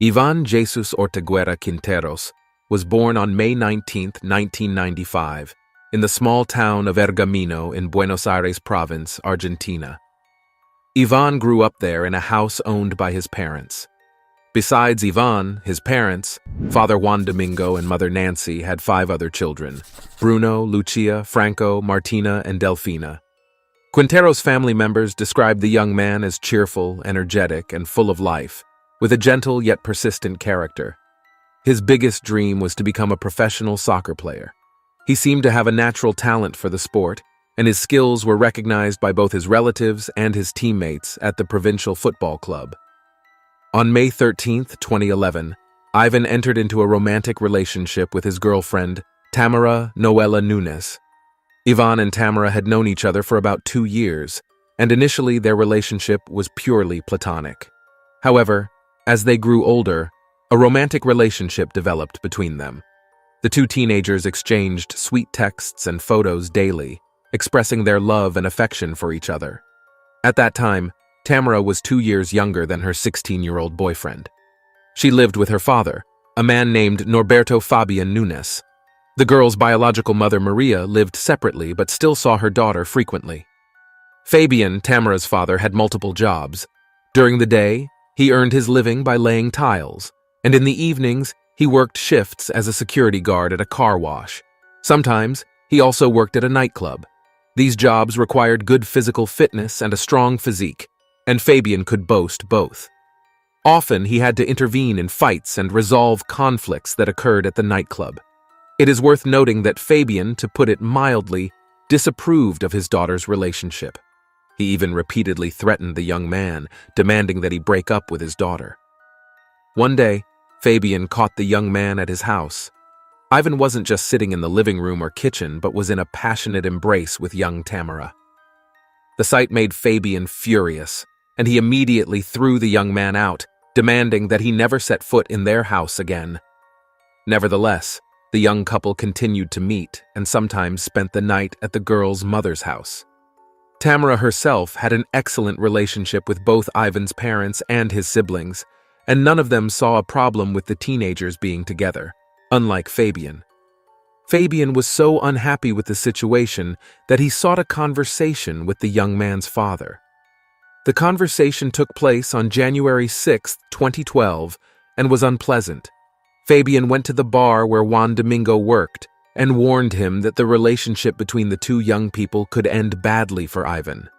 Ivan Jesus Orteguera Quinteros was born on May 19, 1995, in the small town of Ergamino in Buenos Aires province, Argentina. Ivan grew up there in a house owned by his parents. Besides Ivan, his parents, Father Juan Domingo and Mother Nancy, had 5 other children: Bruno, Lucia, Franco, Martina, and Delfina. Quinteros' family members described the young man as cheerful, energetic, and full of life, with a gentle yet persistent character. His biggest dream was to become a professional soccer player. He seemed to have a natural talent for the sport, and his skills were recognized by both his relatives and his teammates at the provincial football club. On May 13, 2011, Ivan entered into a romantic relationship with his girlfriend, Tamara Noela Nunes. Ivan and Tamara had known each other for about 2 years, and initially their relationship was purely platonic. However, as they grew older, a romantic relationship developed between them. The 2 teenagers exchanged sweet texts and photos daily, expressing their love and affection for each other. At that time, Tamara was 2 years younger than her 16-year-old boyfriend. She lived with her father, a man named Norberto Fabian Nunes. The girl's biological mother, Maria, lived separately but still saw her daughter frequently. Fabian, Tamara's father, had multiple jobs. During the day, he earned his living by laying tiles, and in the evenings, he worked shifts as a security guard at a car wash. Sometimes, he also worked at a nightclub. These jobs required good physical fitness and a strong physique, and Fabian could boast both. Often, he had to intervene in fights and resolve conflicts that occurred at the nightclub. It is worth noting that Fabian, to put it mildly, disapproved of his daughter's relationship. He even repeatedly threatened the young man, demanding that he break up with his daughter. One day, Fabian caught the young man at his house. Ivan wasn't just sitting in the living room or kitchen, but was in a passionate embrace with young Tamara. The sight made Fabian furious, and he immediately threw the young man out, demanding that he never set foot in their house again. Nevertheless, the young couple continued to meet and sometimes spent the night at the girl's mother's house. Tamara herself had an excellent relationship with both Ivan's parents and his siblings, and none of them saw a problem with the teenagers being together, unlike Fabian. Fabian was so unhappy with the situation that he sought a conversation with the young man's father. The conversation took place on January 6, 2012, and was unpleasant. Fabian went to the bar where Juan Domingo worked and warned him that the relationship between the 2 young people could end badly for Ivan.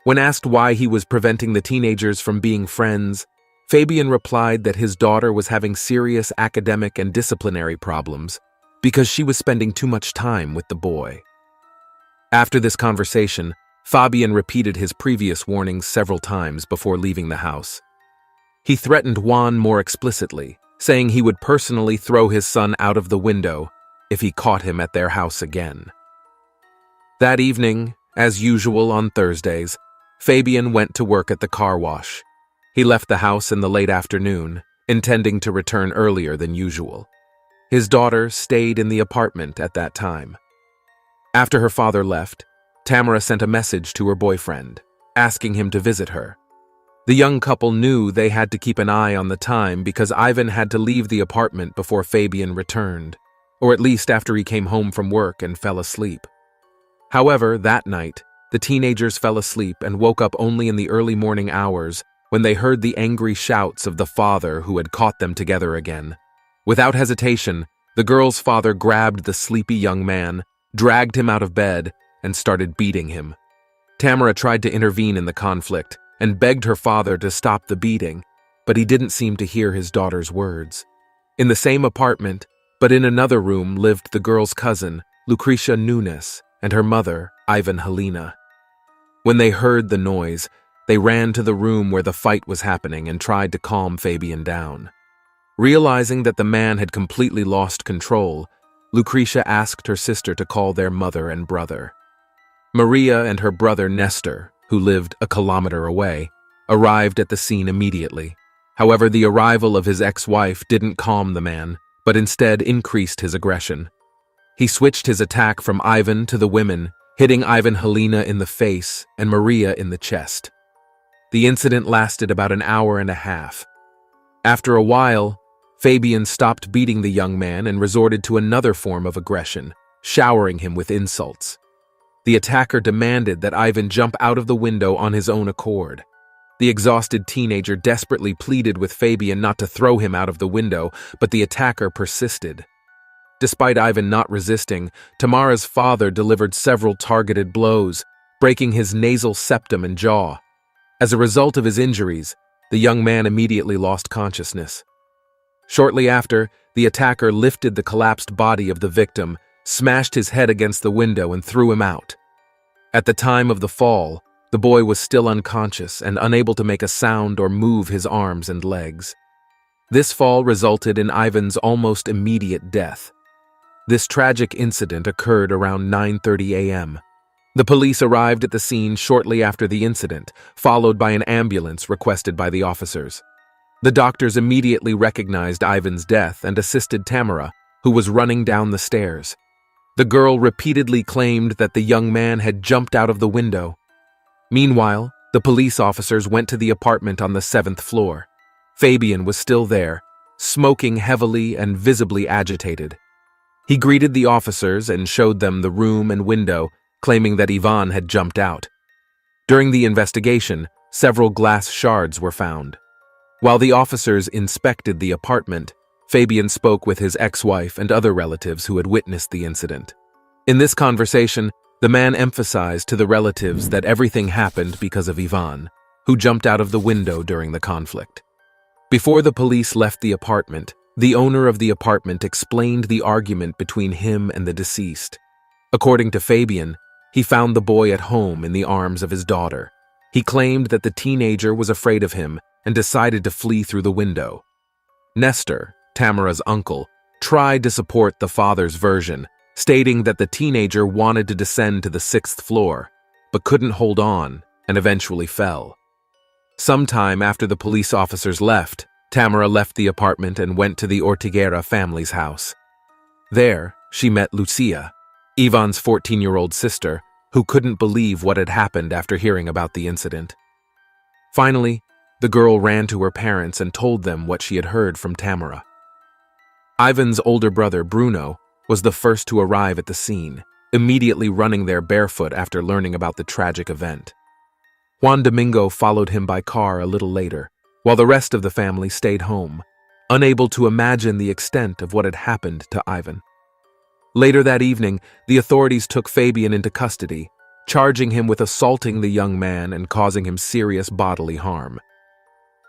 When asked why he was preventing the teenagers from being friends, Fabian replied that his daughter was having serious academic and disciplinary problems because she was spending too much time with the boy. After this conversation, Fabian repeated his previous warnings several times before leaving the house. He threatened Juan more explicitly, saying he would personally throw his son out of the window if he caught him at their house again. That evening, as usual on Thursdays, Fabian went to work at the car wash. He left the house in the late afternoon, intending to return earlier than usual. His daughter stayed in the apartment at that time. After her father left, Tamara sent a message to her boyfriend, asking him to visit her. The young couple knew they had to keep an eye on the time because Ivan had to leave the apartment before Fabian returned, or at least after he came home from work and fell asleep. However, that night, the teenagers fell asleep and woke up only in the early morning hours when they heard the angry shouts of the father who had caught them together again. Without hesitation, the girl's father grabbed the sleepy young man, dragged him out of bed, and started beating him. Tamara tried to intervene in the conflict and begged her father to stop the beating, but he didn't seem to hear his daughter's words. In the same apartment, but in another room, lived the girl's cousin, Lucrecia Nunes, and her mother, Ivan Helena. When they heard the noise, they ran to the room where the fight was happening and tried to calm Fabian down. Realizing that the man had completely lost control, Lucrecia asked her sister to call their mother and brother. Maria and her brother Nestor, who lived a kilometer away, arrived at the scene immediately. However, the arrival of his ex-wife didn't calm the man, but instead increased his aggression. He switched his attack from Ivan to the women, hitting Ivan Helena in the face and Maria in the chest. The incident lasted about an hour and a half. After a while, Fabian stopped beating the young man and resorted to another form of aggression, showering him with insults. The attacker demanded that Ivan jump out of the window on his own accord. The exhausted teenager desperately pleaded with Fabian not to throw him out of the window, but the attacker persisted. Despite Ivan not resisting, Tamara's father delivered several targeted blows, breaking his nasal septum and jaw. As a result of his injuries, the young man immediately lost consciousness. Shortly after, the attacker lifted the collapsed body of the victim, smashed his head against the window, and threw him out. At the time of the fall, the boy was still unconscious and unable to make a sound or move his arms and legs. This fall resulted in Ivan's almost immediate death. This tragic incident occurred around 9:30 a.m. The police arrived at the scene shortly after the incident, followed by an ambulance requested by the officers. The doctors immediately recognized Ivan's death and assisted Tamara, who was running down the stairs. The girl repeatedly claimed that the young man had jumped out of the window. Meanwhile, the police officers went to the apartment on the 7th floor. Fabian was still there, smoking heavily and visibly agitated. He greeted the officers and showed them the room and window, claiming that Ivan had jumped out. During the investigation, several glass shards were found. While the officers inspected the apartment, Fabian spoke with his ex-wife and other relatives who had witnessed the incident. In this conversation, the man emphasized to the relatives that everything happened because of Ivan, who jumped out of the window during the conflict. Before the police left the apartment, the owner of the apartment explained the argument between him and the deceased. According to Fabian, he found the boy at home in the arms of his daughter. He claimed that the teenager was afraid of him and decided to flee through the window. Nestor, Tamara's uncle, tried to support the father's version, stating that the teenager wanted to descend to the 6th floor, but couldn't hold on and eventually fell. Sometime after the police officers left, Tamara left the apartment and went to the Ortiguera family's house. There, she met Lucia, Ivan's 14-year-old sister, who couldn't believe what had happened after hearing about the incident. Finally, the girl ran to her parents and told them what she had heard from Tamara. Ivan's older brother, Bruno, was the first to arrive at the scene, immediately running there barefoot after learning about the tragic event. Juan Domingo followed him by car a little later, while the rest of the family stayed home, unable to imagine the extent of what had happened to Ivan. Later that evening, the authorities took Fabian into custody, charging him with assaulting the young man and causing him serious bodily harm.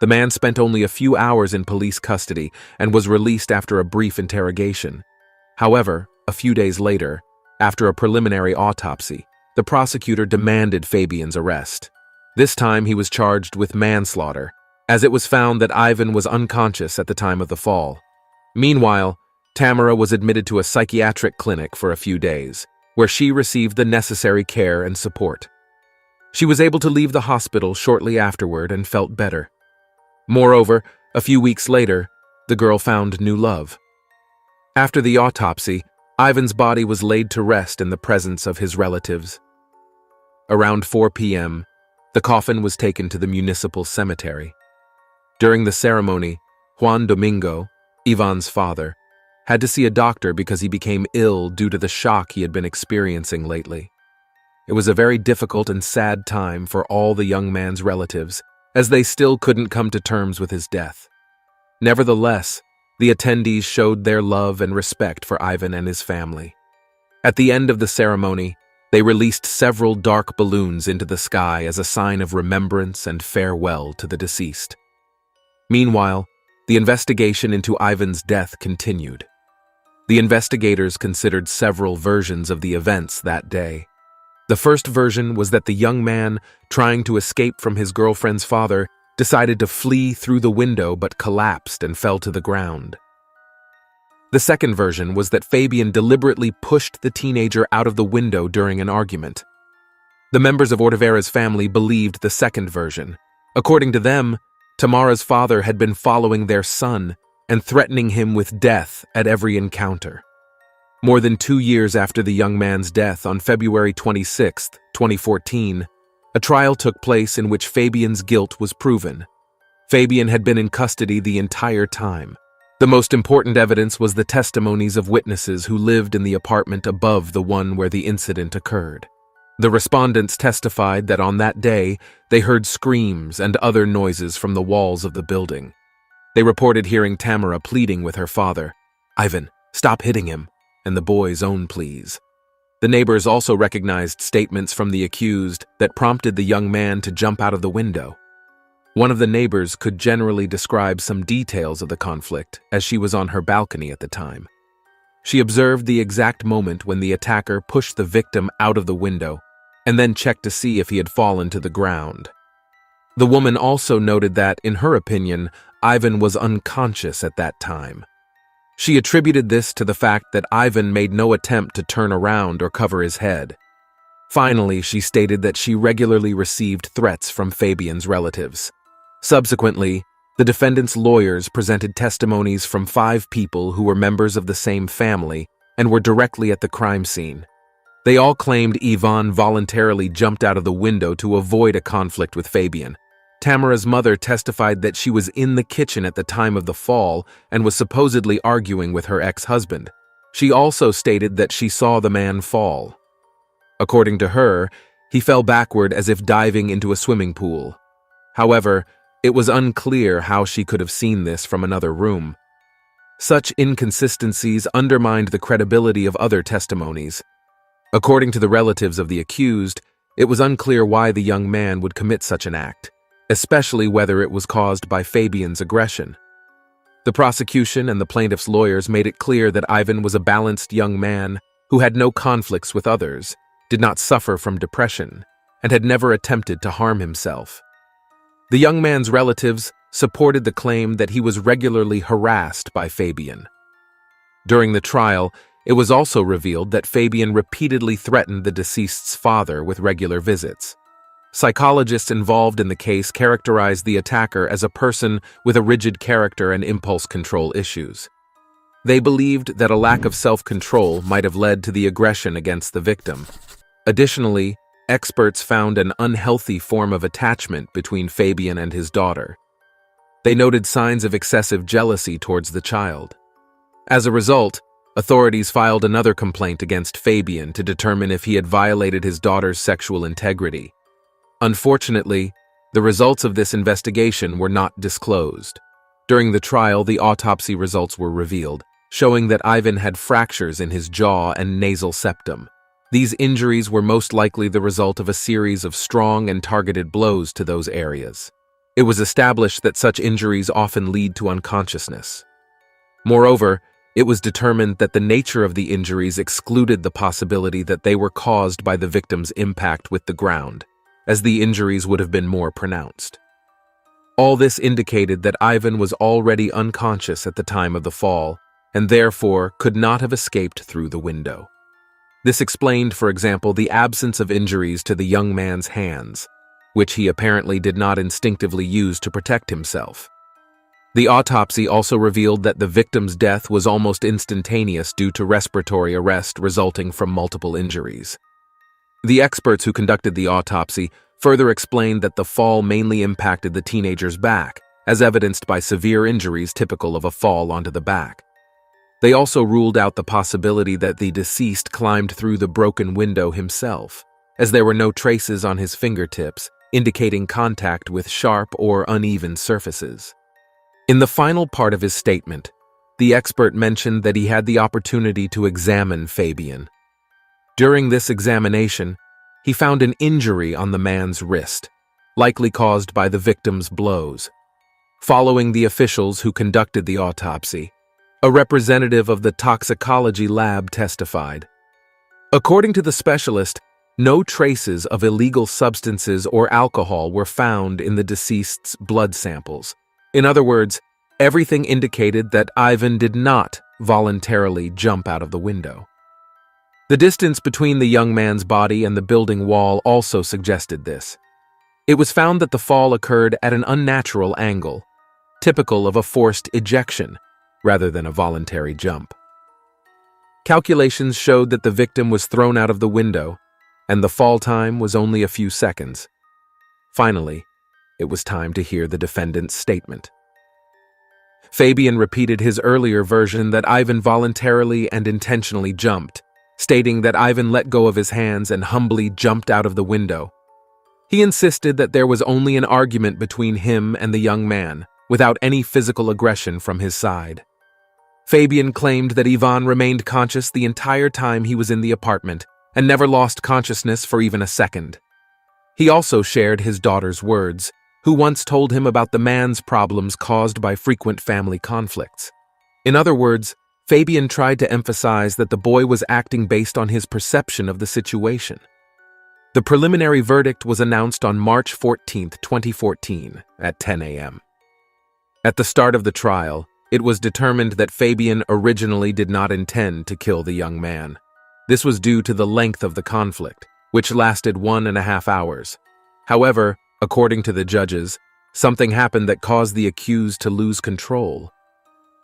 The man spent only a few hours in police custody and was released after a brief interrogation. However, a few days later, after a preliminary autopsy, the prosecutor demanded Fabian's arrest. This time he was charged with manslaughter, as it was found that Ivan was unconscious at the time of the fall. Meanwhile, Tamara was admitted to a psychiatric clinic for a few days, where she received the necessary care and support. She was able to leave the hospital shortly afterward and felt better. Moreover, a few weeks later, the girl found new love. After the autopsy, Ivan's body was laid to rest in the presence of his relatives. Around 4 p.m., the coffin was taken to the municipal cemetery. During the ceremony, Juan Domingo, Ivan's father, had to see a doctor because he became ill due to the shock he had been experiencing lately. It was a very difficult and sad time for all the young man's relatives, as they still couldn't come to terms with his death. Nevertheless, the attendees showed their love and respect for Ivan and his family. At the end of the ceremony, they released several dark balloons into the sky as a sign of remembrance and farewell to the deceased. Meanwhile, the investigation into Ivan's death continued. The investigators considered several versions of the events that day. The first version was that the young man, trying to escape from his girlfriend's father, decided to flee through the window but collapsed and fell to the ground. The second version was that Fabian deliberately pushed the teenager out of the window during an argument. The members of Ortiguera's family believed the second version. According to them, Tamara's father had been following their son and threatening him with death at every encounter. More than 2 years after the young man's death on February 26, 2014, a trial took place in which Fabian's guilt was proven. Fabian had been in custody the entire time. The most important evidence was the testimonies of witnesses who lived in the apartment above the one where the incident occurred. The respondents testified that on that day, they heard screams and other noises from the walls of the building. They reported hearing Tamara pleading with her father, "Ivan, stop hitting him," and the boy's own pleas. The neighbors also recognized statements from the accused that prompted the young man to jump out of the window. One of the neighbors could generally describe some details of the conflict as she was on her balcony at the time. She observed the exact moment when the attacker pushed the victim out of the window and then checked to see if he had fallen to the ground. The woman also noted that, in her opinion, Ivan was unconscious at that time. She attributed this to the fact that Ivan made no attempt to turn around or cover his head. Finally, she stated that she regularly received threats from Fabian's relatives. Subsequently, the defendant's lawyers presented testimonies from 5 people who were members of the same family and were directly at the crime scene. They all claimed Ivan voluntarily jumped out of the window to avoid a conflict with Fabian. Tamara's mother testified that she was in the kitchen at the time of the fall and was supposedly arguing with her ex-husband. She also stated that she saw the man fall. According to her, he fell backward as if diving into a swimming pool. However, it was unclear how she could have seen this from another room. Such inconsistencies undermined the credibility of other testimonies. According to the relatives of the accused, it was unclear why the young man would commit such an act, especially whether it was caused by Fabian's aggression. The prosecution and the plaintiff's lawyers made it clear that Ivan was a balanced young man who had no conflicts with others, did not suffer from depression, and had never attempted to harm himself. The young man's relatives supported the claim that he was regularly harassed by Fabian. During the trial, it was also revealed that Fabian repeatedly threatened the deceased's father with regular visits. Psychologists involved in the case characterized the attacker as a person with a rigid character and impulse control issues. They believed that a lack of self-control might have led to the aggression against the victim. Additionally, experts found an unhealthy form of attachment between Fabian and his daughter. They noted signs of excessive jealousy towards the child. As a result, authorities filed another complaint against Fabian to determine if he had violated his daughter's sexual integrity. Unfortunately, the results of this investigation were not disclosed. During the trial, the autopsy results were revealed, showing that Ivan had fractures in his jaw and nasal septum. These injuries were most likely the result of a series of strong and targeted blows to those areas. It was established that such injuries often lead to unconsciousness. Moreover, it was determined that the nature of the injuries excluded the possibility that they were caused by the victim's impact with the ground, as the injuries would have been more pronounced. All this indicated that Ivan was already unconscious at the time of the fall, and therefore could not have escaped through the window. This explained, for example, the absence of injuries to the young man's hands, which he apparently did not instinctively use to protect himself. The autopsy also revealed that the victim's death was almost instantaneous due to respiratory arrest resulting from multiple injuries. The experts who conducted the autopsy further explained that the fall mainly impacted the teenager's back, as evidenced by severe injuries typical of a fall onto the back. They also ruled out the possibility that the deceased climbed through the broken window himself, as there were no traces on his fingertips, indicating contact with sharp or uneven surfaces. In the final part of his statement, the expert mentioned that he had the opportunity to examine Fabian. During this examination, he found an injury on the man's wrist, likely caused by the victim's blows. Following the officials who conducted the autopsy, a representative of the toxicology lab testified. According to the specialist, no traces of illegal substances or alcohol were found in the deceased's blood samples. In other words, everything indicated that Ivan did not voluntarily jump out of the window. The distance between the young man's body and the building wall also suggested this. It was found that the fall occurred at an unnatural angle, typical of a forced ejection, rather than a voluntary jump. Calculations showed that the victim was thrown out of the window, and the fall time was only a few seconds. Finally, it was time to hear the defendant's statement. Fabian repeated his earlier version that Ivan voluntarily and intentionally jumped, stating that Ivan let go of his hands and humbly jumped out of the window. He insisted that there was only an argument between him and the young man, without any physical aggression from his side. Fabian claimed that Ivan remained conscious the entire time he was in the apartment and never lost consciousness for even a second. He also shared his daughter's words, who once told him about the man's problems caused by frequent family conflicts. In other words, Fabian tried to emphasize that the boy was acting based on his perception of the situation. The preliminary verdict was announced on March 14, 2014, at 10 a.m. At the start of the trial, it was determined that Fabian originally did not intend to kill the young man. This was due to the length of the conflict, which lasted 1.5 hours. However, according to the judges, something happened that caused the accused to lose control.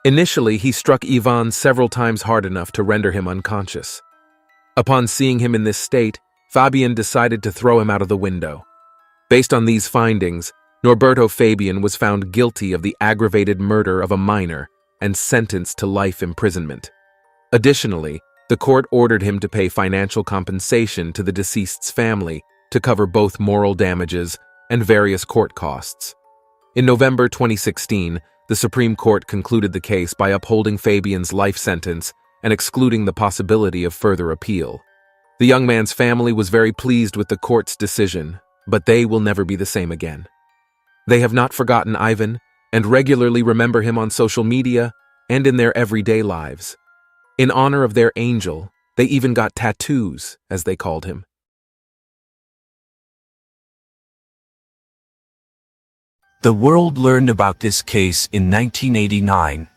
Initially, he struck Ivan several times hard enough to render him unconscious. Upon seeing him in this state, Fabian decided to throw him out of the window. Based on these findings, Norberto Fabian was found guilty of the aggravated murder of a minor and sentenced to life imprisonment. Additionally, the court ordered him to pay financial compensation to the deceased's family to cover both moral damages and various court costs. In November 2016, the Supreme Court concluded the case by upholding Fabian's life sentence and excluding the possibility of further appeal. The young man's family was very pleased with the court's decision, but they will never be the same again. They have not forgotten Ivan and regularly remember him on social media and in their everyday lives. In honor of their angel, they even got tattoos, as they called him. The world learned about this case in 1989.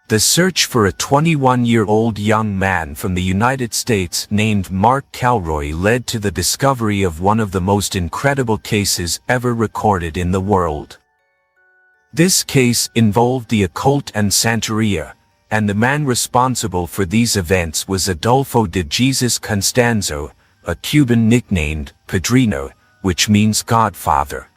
The search for a 21-year-old young man from the United States named Mark Calroy led to the discovery of one of the most incredible cases ever recorded in the world. This case involved the occult and Santeria, and the man responsible for these events was Adolfo de Jesus Constanzo, a Cuban nicknamed Padrino, which means Godfather.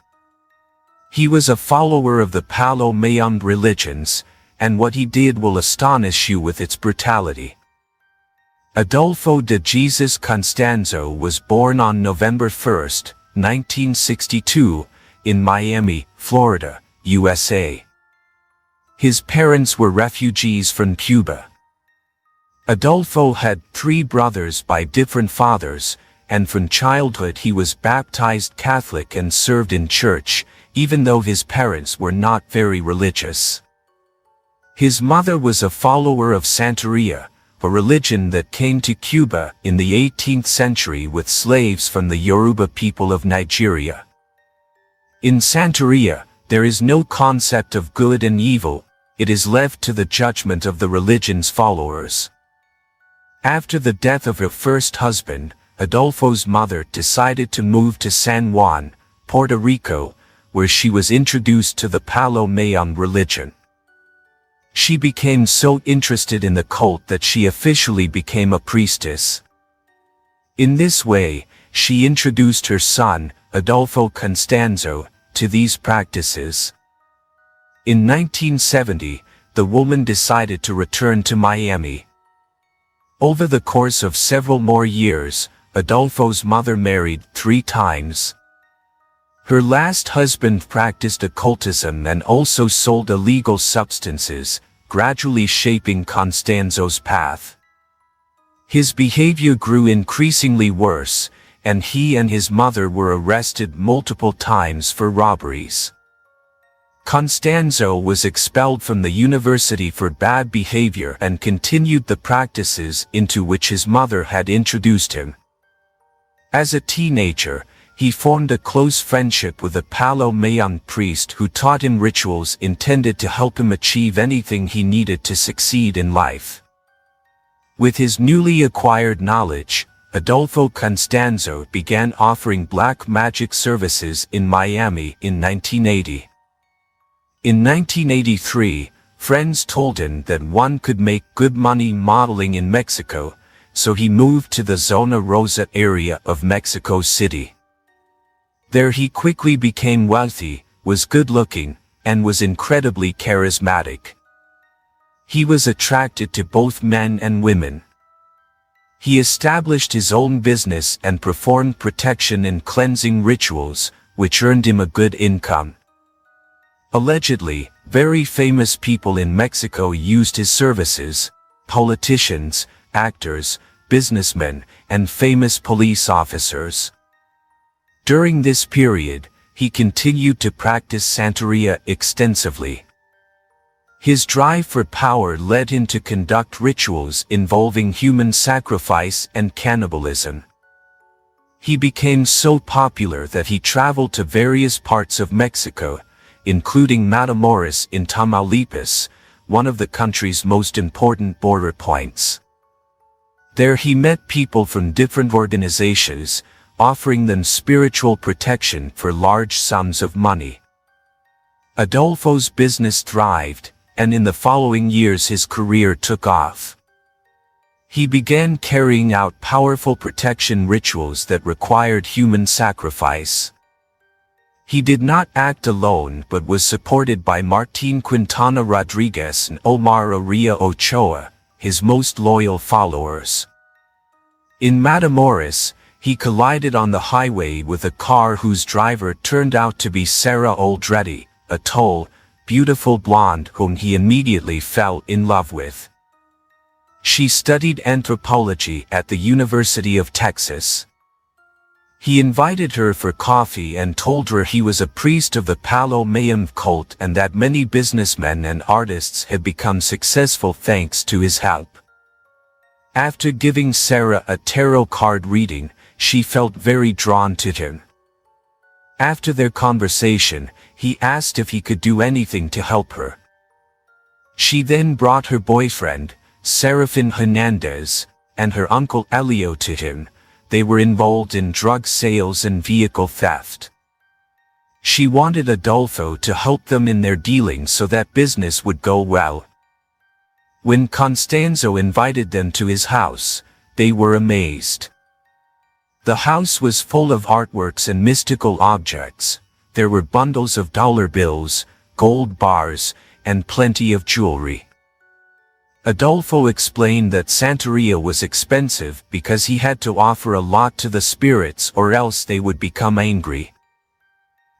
He was a follower of the Palo Mayombe religions, and what he did will astonish you with its brutality. Adolfo de Jesus Constanzo was born on November 1, 1962, in Miami, Florida, USA. His parents were refugees from Cuba. Adolfo had 3 brothers by different fathers, and from childhood he was baptized Catholic and served in church, even though his parents were not very religious. His mother was a follower of Santeria, a religion that came to Cuba in the 18th century with slaves from the Yoruba people of Nigeria. In Santeria, there is no concept of good and evil, it is left to the judgment of the religion's followers. After the death of her first husband, Adolfo's mother decided to move to San Juan, Puerto Rico, where she was introduced to the Palo Mayombe religion. She became so interested in the cult that she officially became a priestess. In this way, she introduced her son, Adolfo Constanzo, to these practices. In 1970, the woman decided to return to Miami. Over the course of several more years, Adolfo's mother married 3 times. Her last husband practiced occultism and also sold illegal substances, gradually shaping Constanzo's path. His behavior grew increasingly worse, and he and his mother were arrested multiple times for robberies. Constanzo was expelled from the university for bad behavior and continued the practices into which his mother had introduced him. As a teenager, he formed a close friendship with a Palo Mayombe priest who taught him rituals intended to help him achieve anything he needed to succeed in life. With his newly acquired knowledge, Adolfo Constanzo began offering black magic services in Miami in 1980. In 1983, friends told him that one could make good money modeling in Mexico, so he moved to the Zona Rosa area of Mexico City. There he quickly became wealthy, was good-looking, and was incredibly charismatic. He was attracted to both men and women. He established his own business and performed protection and cleansing rituals, which earned him a good income. Allegedly, very famous people in Mexico used his services: politicians, actors, businessmen, and famous police officers. During this period, he continued to practice Santeria extensively. His drive for power led him to conduct rituals involving human sacrifice and cannibalism. He became so popular that he traveled to various parts of Mexico, including Matamoros in Tamaulipas, one of the country's most important border points. There he met people from different organizations, offering them spiritual protection for large sums of money. Adolfo's business thrived, and in the following years his career took off. He began carrying out powerful protection rituals that required human sacrifice. He did not act alone but was supported by Martin Quintana Rodriguez and Omar Oria Ochoa, his most loyal followers. In Matamoros, he collided on the highway with a car whose driver turned out to be Sarah Aldrete, a tall, beautiful blonde whom he immediately fell in love with. She studied anthropology at the University of Texas. He invited her for coffee and told her he was a priest of the Palo Mayom cult and that many businessmen and artists had become successful thanks to his help. After giving Sarah a tarot card reading, she felt very drawn to him. After their conversation, he asked if he could do anything to help her. She then brought her boyfriend, Serafin Hernandez, and her uncle Elio to him. They were involved in drug sales and vehicle theft. She wanted Adolfo to help them in their dealings so that business would go well. When Constanzo invited them to his house, they were amazed. The house was full of artworks and mystical objects. There were bundles of dollar bills, gold bars, and plenty of jewelry. Adolfo explained that Santeria was expensive because he had to offer a lot to the spirits or else they would become angry.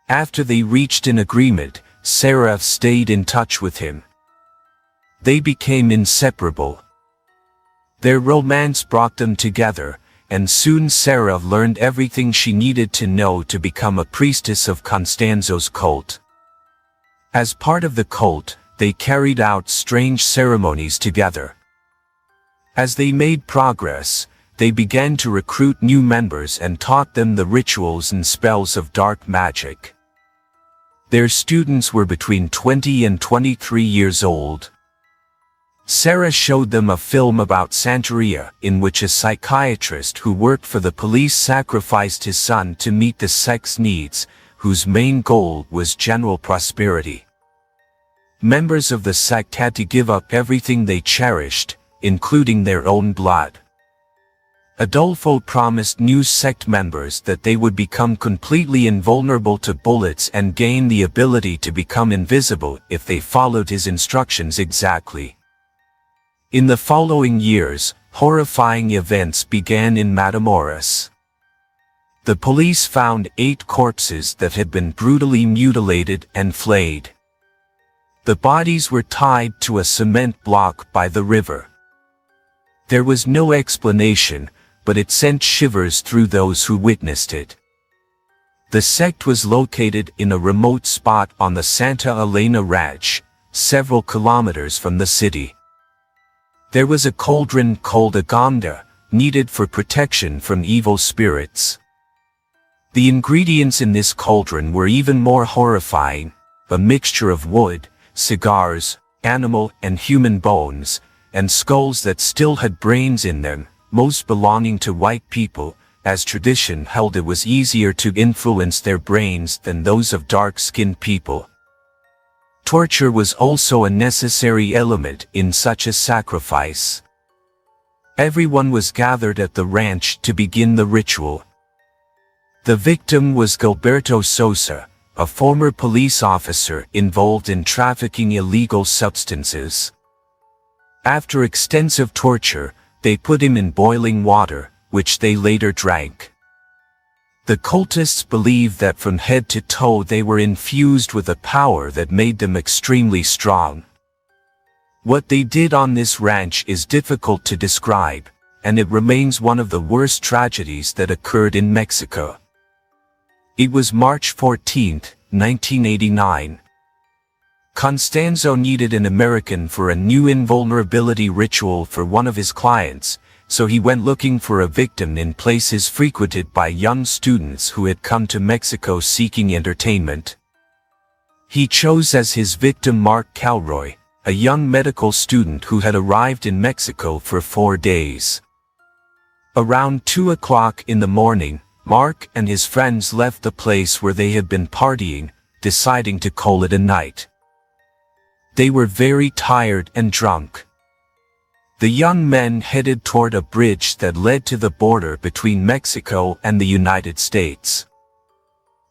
After they reached an agreement, Sarah stayed in touch with him. They became inseparable. Their romance brought them together, and soon Sarah learned everything she needed to know to become a priestess of Constanzo's cult. As part of the cult, they carried out strange ceremonies together. As they made progress, they began to recruit new members and taught them the rituals and spells of dark magic. Their students were between 20 and 23 years old. Sarah showed them a film about Santeria in which a psychiatrist who worked for the police sacrificed his son to meet the sect's needs, whose main goal was general prosperity. Members of the sect had to give up everything they cherished, including their own blood. Adolfo promised new sect members that they would become completely invulnerable to bullets and gain the ability to become invisible if they followed his instructions exactly. In the following years, horrifying events began in Matamoros. The police found 8 corpses that had been brutally mutilated and flayed. The bodies were tied to a cement block by the river. There was no explanation, but it sent shivers through those who witnessed it. The sect was located in a remote spot on the Santa Elena Ranch, several kilometers from the city. There was a cauldron called a ganda, needed for protection from evil spirits. The ingredients in this cauldron were even more horrifying: a mixture of wood, cigars, animal and human bones, and skulls that still had brains in them, most belonging to white people, as tradition held it was easier to influence their brains than those of dark-skinned people. Torture was also a necessary element in such a sacrifice. Everyone was gathered at the ranch to begin the ritual. The victim was Gilberto Sosa, a former police officer involved in trafficking illegal substances. After extensive torture, they put him in boiling water, which they later drank. The cultists believed that from head to toe they were infused with a power that made them extremely strong. What they did on this ranch is difficult to describe, and it remains one of the worst tragedies that occurred in Mexico. It was March 14, 1989. Constanzo needed an American for a new invulnerability ritual for one of his clients, so he went looking for a victim in places frequented by young students who had come to Mexico seeking entertainment. He chose as his victim Mark Calroy, a young medical student who had arrived in Mexico for 4 days. Around 2 o'clock in the morning, Mark and his friends left the place where they had been partying, deciding to call it a night. They were very tired and drunk. The young men headed toward a bridge that led to the border between Mexico and the United States.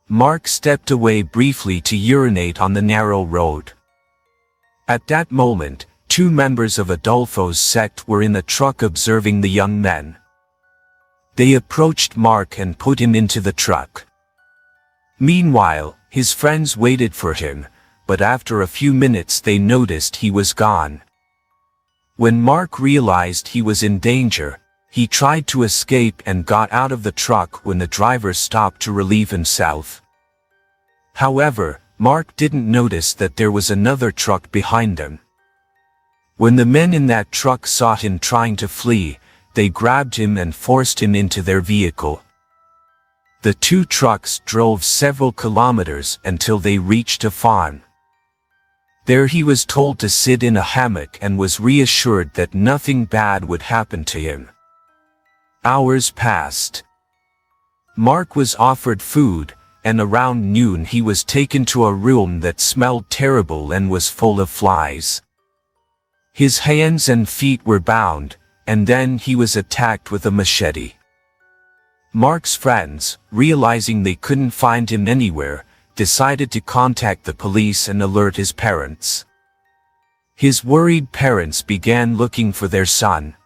Mark stepped away briefly to urinate on the narrow road. At that moment, 2 members of Adolfo's sect were in the truck observing the young men. They approached Mark and put him into the truck. Meanwhile, his friends waited for him, but after a few minutes they noticed he was gone. When Mark realized he was in danger, he tried to escape and got out of the truck when the driver stopped to relieve himself. However, Mark didn't notice that there was another truck behind him. When the men in that truck saw him trying to flee, they grabbed him and forced him into their vehicle. The 2 trucks drove several kilometers until they reached a farm. There he was told to sit in a hammock and was reassured that nothing bad would happen to him. Hours passed. Mark was offered food, and around noon he was taken to a room that smelled terrible and was full of flies. His hands and feet were bound, and then he was attacked with a machete. Mark's friends, realizing they couldn't find him anywhere, decided to contact the police and alert his parents. His worried parents began looking for their son.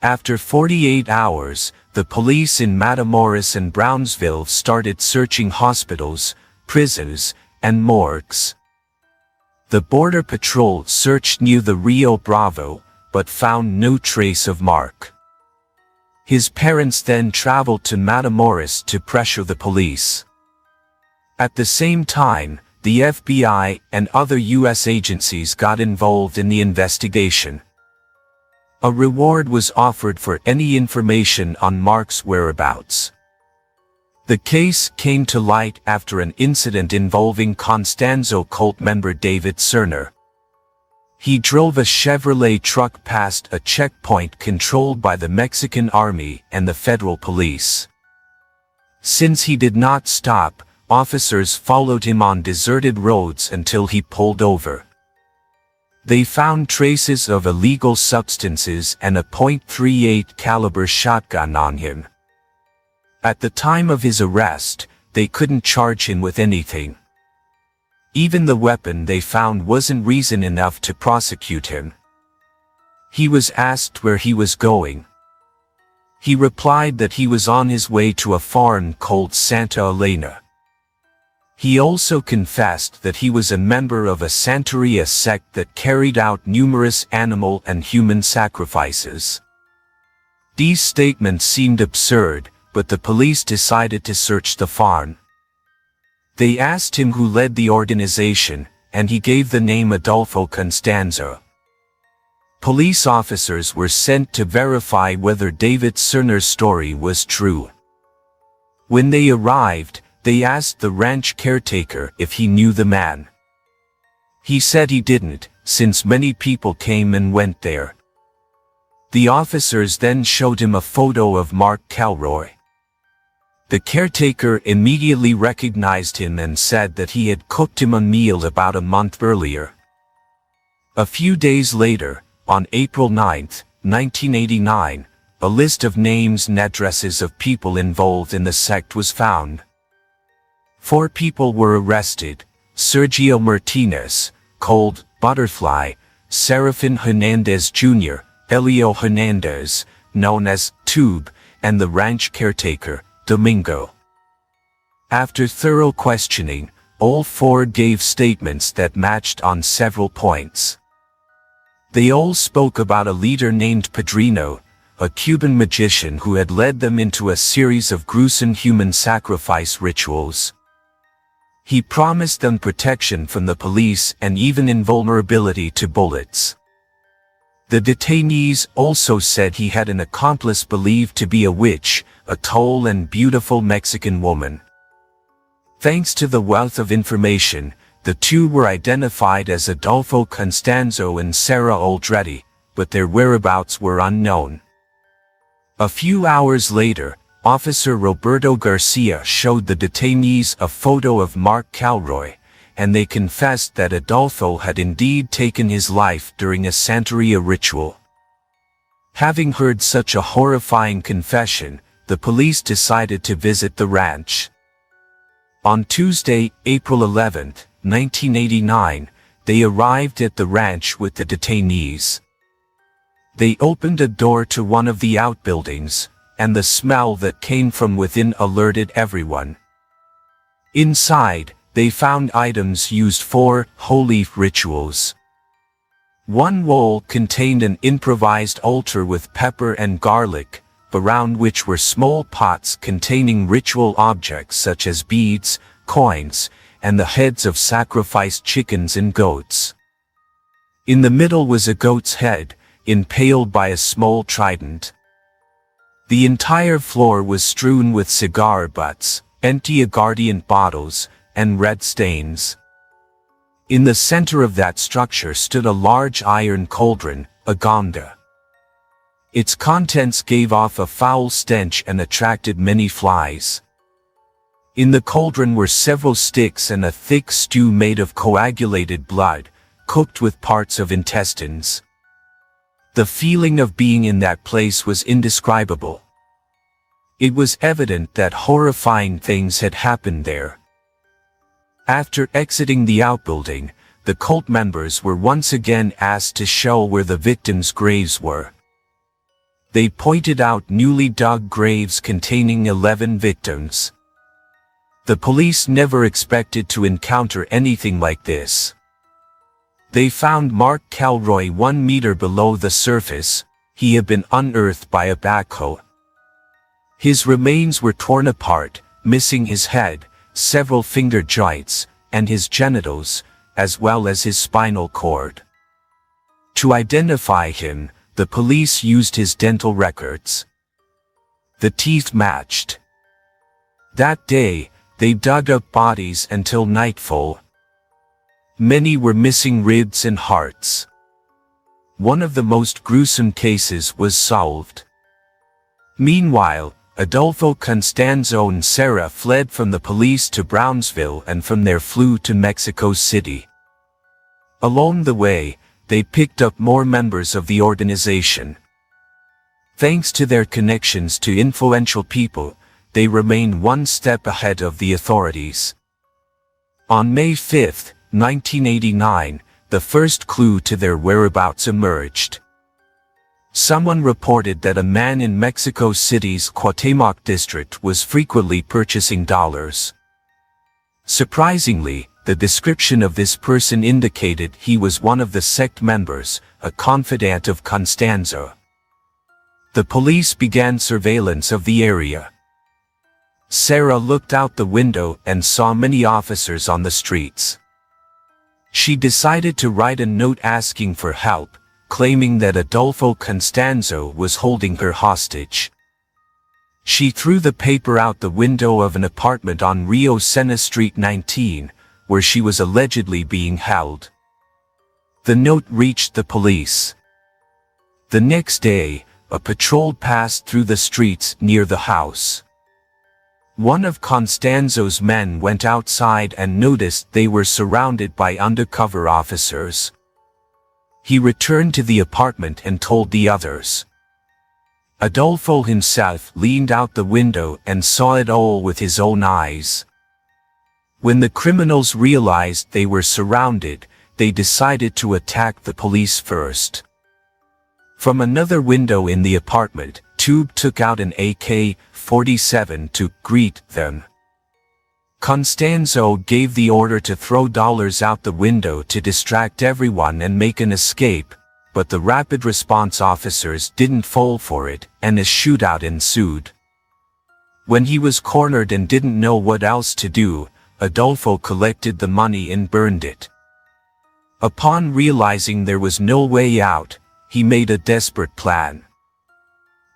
After 48 hours, the police in Matamoros and Brownsville started searching hospitals, prisons, and morgues. The Border Patrol searched near the Rio Bravo, but found no trace of Mark. His parents then traveled to Matamoros to pressure the police. At the same time, the FBI and other U.S. agencies got involved in the investigation. A reward was offered for any information on Mark's whereabouts. The case came to light after an incident involving Constanzo cult member David Cerner. He drove a Chevrolet truck past a checkpoint controlled by the Mexican Army and the federal police. Since he did not stop, officers followed him on deserted roads until he pulled over. They found traces of illegal substances and a .38 caliber shotgun on him. At the time of his arrest, they couldn't charge him with anything. Even the weapon they found wasn't reason enough to prosecute him. He was asked where he was going. He replied that he was on his way to a farm called Santa Elena. He also confessed that he was a member of a Santeria sect that carried out numerous animal and human sacrifices. These statements seemed absurd, but the police decided to search the farm. They asked him who led the organization, and he gave the name Adolfo Constanzo. Police officers were sent to verify whether David Cerner's story was true. When they arrived, they asked the ranch caretaker if he knew the man. He said he didn't, since many people came and went there. The officers then showed him a photo of Mark Calroy. The caretaker immediately recognized him and said that he had cooked him a meal about a month earlier. A few days later, on April 9, 1989, a list of names and addresses of people involved in the sect was found. 4 people were arrested: Sergio Martinez, called Butterfly, Serafin Hernandez Jr., Elio Hernandez, known as Tube, and the ranch caretaker, Domingo. After thorough questioning, all 4 gave statements that matched on several points. They all spoke about a leader named Padrino, a Cuban magician who had led them into a series of gruesome human sacrifice rituals. He promised them protection from the police and even invulnerability to bullets. The detainees also said he had an accomplice believed to be a witch, a tall and beautiful Mexican woman. Thanks to the wealth of information, the 2 were identified as Adolfo Constanzo and Sarah Aldrete, but their whereabouts were unknown. A few hours later, Officer Roberto Garcia showed the detainees a photo of Mark Calroy, and they confessed that Adolfo had indeed taken his life during a Santeria ritual. Having heard such a horrifying confession, the police decided to visit the ranch. On Tuesday, April 11, 1989, they arrived at the ranch with the detainees. They opened a door to one of the outbuildings, and the smell that came from within alerted everyone. Inside, they found items used for holy rituals. One wall contained an improvised altar with pepper and garlic, around which were small pots containing ritual objects such as beads, coins, and the heads of sacrificed chickens and goats. In the middle was a goat's head, impaled by a small trident. The entire floor was strewn with cigar butts, empty aguardiente bottles, and red stains. In the center of that structure stood a large iron cauldron, a gonda. Its contents gave off a foul stench and attracted many flies. In the cauldron were several sticks and a thick stew made of coagulated blood, cooked with parts of intestines. The feeling of being in that place was indescribable. It was evident that horrifying things had happened there. After exiting the outbuilding, the cult members were once again asked to show where the victims' graves were. They pointed out newly dug graves containing 11 victims. The police never expected to encounter anything like this. They found Mark Calroy 1 meter below the surface. He had been unearthed by a backhoe. His remains were torn apart, missing his head, several finger joints, and his genitals, as well as his spinal cord. To identify him, the police used his dental records. The teeth matched. That day, they dug up bodies until nightfall. Many were missing ribs and hearts. One of the most gruesome cases was solved. Meanwhile, Adolfo Constanzo and Sarah fled from the police to Brownsville and from there flew to Mexico City. Along the way, they picked up more members of the organization. Thanks to their connections to influential people, they remained 1 step ahead of the authorities. On May 5, 1989, the first clue to their whereabouts emerged. Someone reported that a man in Mexico City's Cuauhtémoc district was frequently purchasing dollars. Surprisingly, the description of this person indicated he was one of the sect members, a confidant of Constanzo. The police began surveillance of the area. Sarah looked out the window and saw many officers on the streets. She decided to write a note asking for help, claiming that Adolfo Constanzo was holding her hostage. She threw the paper out the window of an apartment on Rio Sena Street 19, where she was allegedly being held. The note reached the police. The next day, a patrol passed through the streets near the house. One of Constanzo's men went outside and noticed they were surrounded by undercover officers. He returned to the apartment and told the others. Adolfo himself leaned out the window and saw it all with his own eyes. When the criminals realized they were surrounded, they decided to attack the police first. From another window in the apartment, Tube took out an AK-47 to greet them. Constanzo gave the order to throw dollars out the window to distract everyone and make an escape, but the rapid response officers didn't fall for it, and a shootout ensued. When he was cornered and didn't know what else to do, Adolfo collected the money and burned it. Upon realizing there was no way out, he made a desperate plan.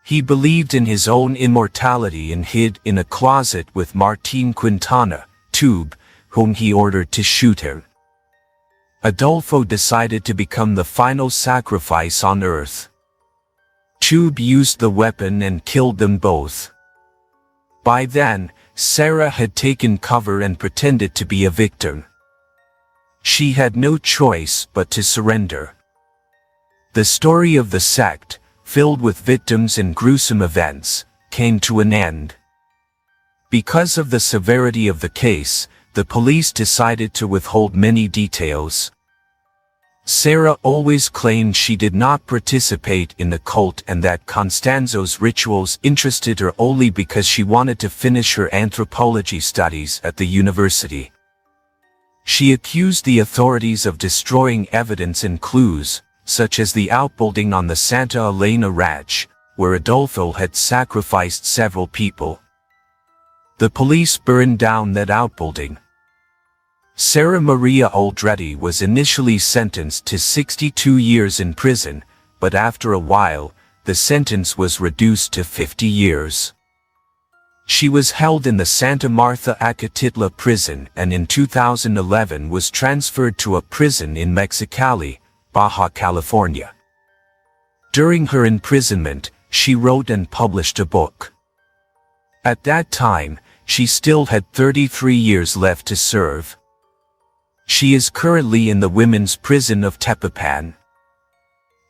He believed in his own immortality and hid in a closet with Martin Quintana, Tube, whom he ordered to shoot him. Adolfo decided to become the final sacrifice on Earth. Tube used the weapon and killed them both. By then, Sarah had taken cover and pretended to be a victim. She had no choice but to surrender. The story of the sect, filled with victims and gruesome events, came to an end. Because of the severity of the case, the police decided to withhold many details. Sarah always claimed she did not participate in the cult and that Constanzo's rituals interested her only because she wanted to finish her anthropology studies at the university. She accused the authorities of destroying evidence and clues, such as the outbuilding on the Santa Elena Ranch, where Adolfo had sacrificed several people. The police burned down that outbuilding. Sarah Maria Aldretti was initially sentenced to 62 years in prison, but after a while, the sentence was reduced to 50 years. She was held in the Santa Marta Acatitla prison and in 2011 was transferred to a prison in Mexicali, Baja California. During her imprisonment, she wrote and published a book. At that time, she still had 33 years left to serve. She is currently in the women's prison of Tepepan.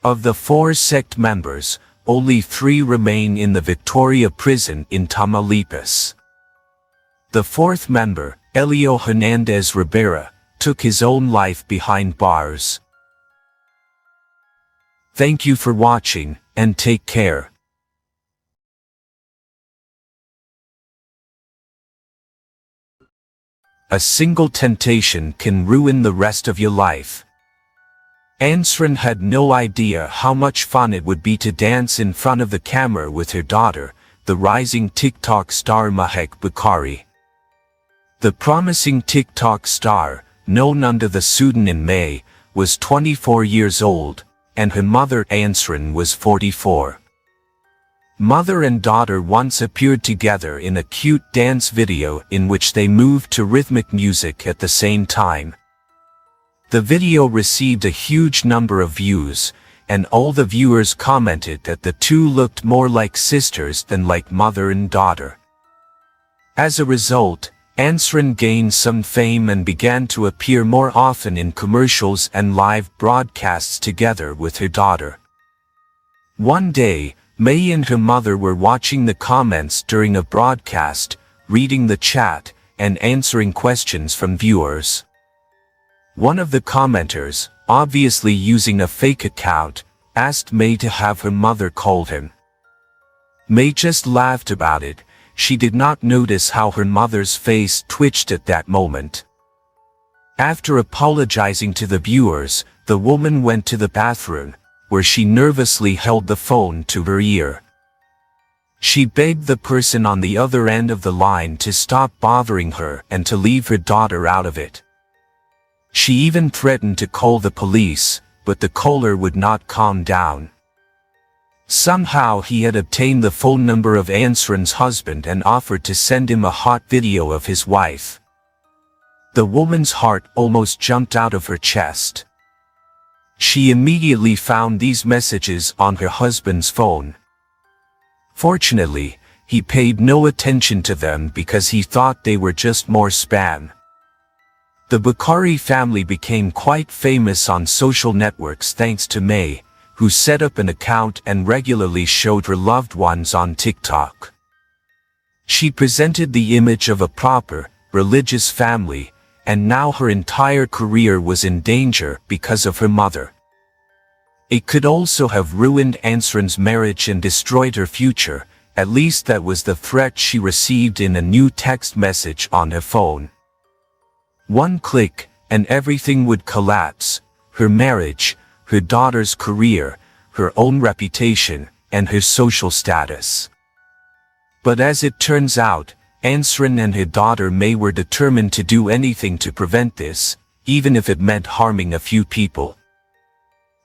Of the 4 sect members, only 3 remain in the Victoria prison in Tamaulipas. The 4th member, Elio Hernandez Rivera, took his own life behind bars. Thank you for watching, and take care. A single temptation can ruin the rest of your life. Ansrin had no idea how much fun it would be to dance in front of the camera with her daughter, the rising TikTok star Mahek Bukhari. The promising TikTok star, known under the pseudonym May, was 24 years old, and her mother Ansrin was 44. Mother and daughter once appeared together in a cute dance video in which they moved to rhythmic music at the same time. The video received a huge number of views, and all the viewers commented that the two looked more like sisters than like mother and daughter. As a result, Ansrin gained some fame and began to appear more often in commercials and live broadcasts together with her daughter. One day, May and her mother were watching the comments during a broadcast, reading the chat, and answering questions from viewers. One of the commenters, obviously using a fake account, asked May to have her mother call him. May just laughed about it. She did not notice how her mother's face twitched at that moment. After apologizing to the viewers, the woman went to the bathroom, where she nervously held the phone to her ear. She begged the person on the other end of the line to stop bothering her and to leave her daughter out of it. She even threatened to call the police, but the caller would not calm down. Somehow he had obtained the phone number of Ansrin's husband and offered to send him a hot video of his wife. The woman's heart almost jumped out of her chest. She immediately found these messages on her husband's phone. Fortunately, he paid no attention to them because he thought they were just more spam. The Bukhari family became quite famous on social networks thanks to May, who set up an account and regularly showed her loved ones on TikTok. She presented the image of a proper, religious family, and now her entire career was in danger because of her mother. It could also have ruined Ansran's marriage and destroyed her future, at least that was the threat she received in a new text message on her phone. One click, and everything would collapse: her marriage, her daughter's career, her own reputation, and her social status. But as it turns out, Ansran and her daughter May were determined to do anything to prevent this, even if it meant harming a few people.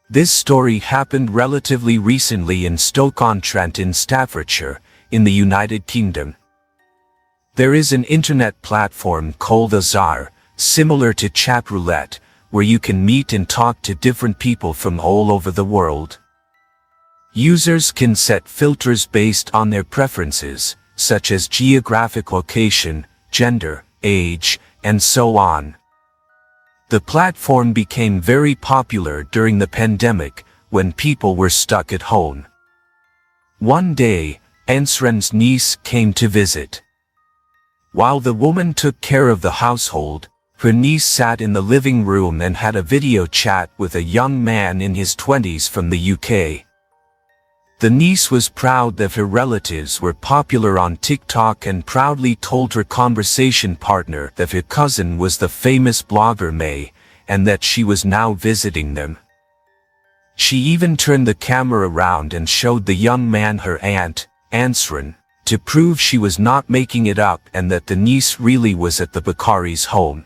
This story happened relatively recently in Stoke-on-Trent in Staffordshire, in the United Kingdom. There is an internet platform called Azar, similar to Chatroulette, where you can meet and talk to different people from all over the world. Users can set filters based on their preferences, such as geographic location, gender, age, and so on. The platform became very popular during the pandemic, when people were stuck at home. One day, Ansran's niece came to visit. While the woman took care of the household, her niece sat in the living room and had a video chat with a young man in his 20s from the UK. The niece was proud that her relatives were popular on TikTok and proudly told her conversation partner that her cousin was the famous blogger May, and that she was now visiting them. She even turned the camera around and showed the young man her aunt, Ansran, to prove she was not making it up and that the niece really was at the Bakari's home.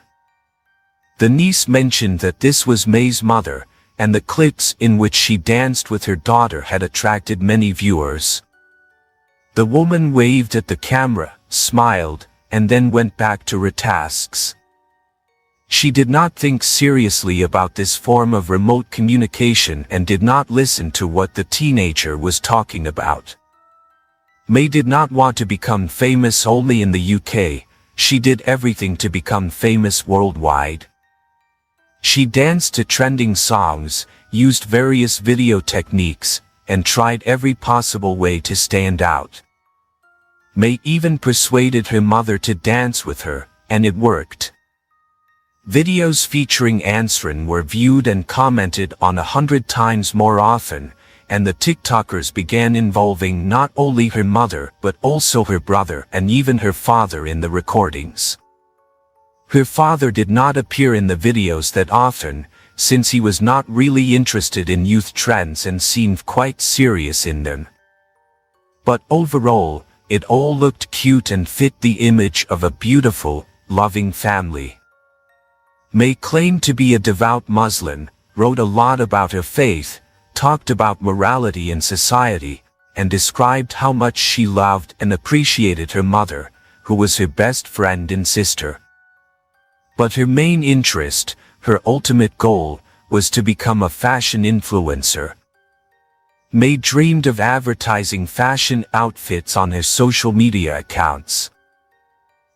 The niece mentioned that this was May's mother, and the clips in which she danced with her daughter had attracted many viewers. The woman waved at the camera, smiled, and then went back to her tasks. She did not think seriously about this form of remote communication and did not listen to what the teenager was talking about. May did not want to become famous only in the UK, she did everything to become famous worldwide. She danced to trending songs, used various video techniques, and tried every possible way to stand out. May even persuaded her mother to dance with her, and it worked. Videos featuring Ansran were viewed and commented on 100 times more often, and the TikTokers began involving not only her mother but also her brother and even her father in the recordings. Her father did not appear in the videos that often, since he was not really interested in youth trends and seemed quite serious in them. But overall, it all looked cute and fit the image of a beautiful, loving family. May claimed to be a devout Muslim, wrote a lot about her faith, talked about morality in society, and described how much she loved and appreciated her mother, who was her best friend and sister. But her main interest, her ultimate goal, was to become a fashion influencer. May dreamed of advertising fashion outfits on her social media accounts.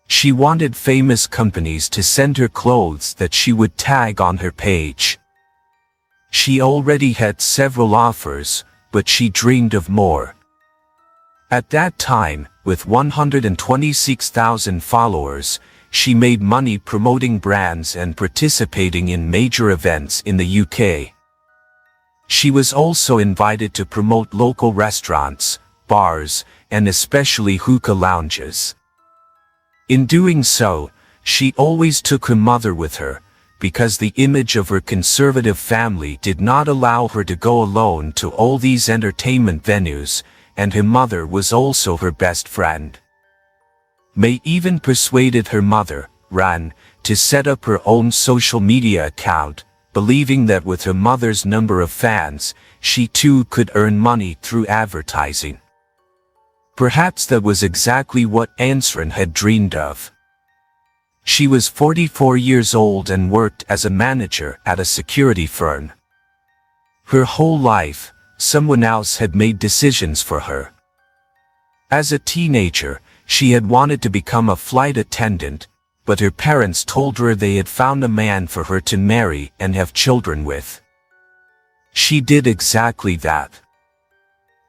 She wanted famous companies to send her clothes that she would tag on her page. She already had several offers, but she dreamed of more. At that time, with 126,000 followers, she made money promoting brands and participating in major events in the UK. She was also invited to promote local restaurants, bars, and especially hookah lounges. In doing so, she always took her mother with her, because the image of her conservative family did not allow her to go alone to all these entertainment venues, and her mother was also her best friend. May even persuaded her mother, Ran, to set up her own social media account, believing that with her mother's number of fans, she too could earn money through advertising. Perhaps that was exactly what Ansran had dreamed of. She was 44 years old and worked as a manager at a security firm. Her whole life, someone else had made decisions for her. As a teenager, she had wanted to become a flight attendant, but her parents told her they had found a man for her to marry and have children with. She did exactly that.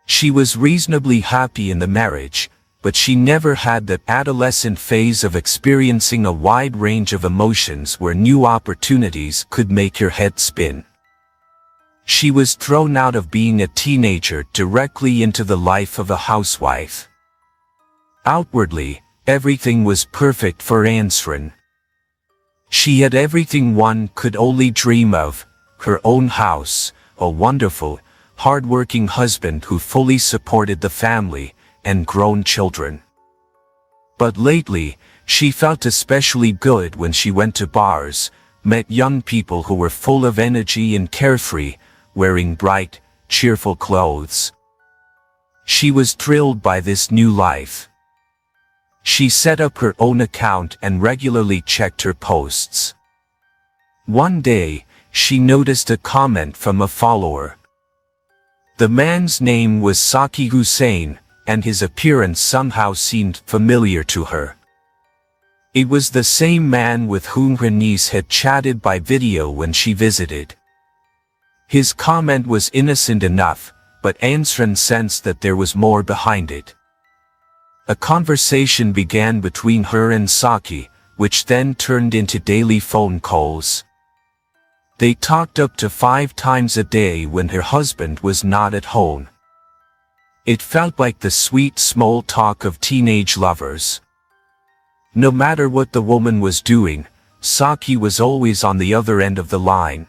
She was reasonably happy in the marriage, but she never had that adolescent phase of experiencing a wide range of emotions where new opportunities could make your head spin. She was thrown out of being a teenager directly into the life of a housewife. Outwardly, everything was perfect for Ansrin. She had everything one could only dream of: her own house, a wonderful, hard-working husband who fully supported the family, and grown children. But lately, she felt especially good when she went to bars, met young people who were full of energy and carefree, wearing bright, cheerful clothes. She was thrilled by this new life. She set up her own account and regularly checked her posts. One day, she noticed a comment from a follower. The man's name was Saki Hussein, and his appearance somehow seemed familiar to her. It was the same man with whom her niece had chatted by video when she visited. His comment was innocent enough, but Ansrin sensed that there was more behind it. A conversation began between her and Saki, which then turned into daily phone calls. They talked up to 5 times a day when her husband was not at home. It felt like the sweet small talk of teenage lovers. No matter what the woman was doing, Saki was always on the other end of the line.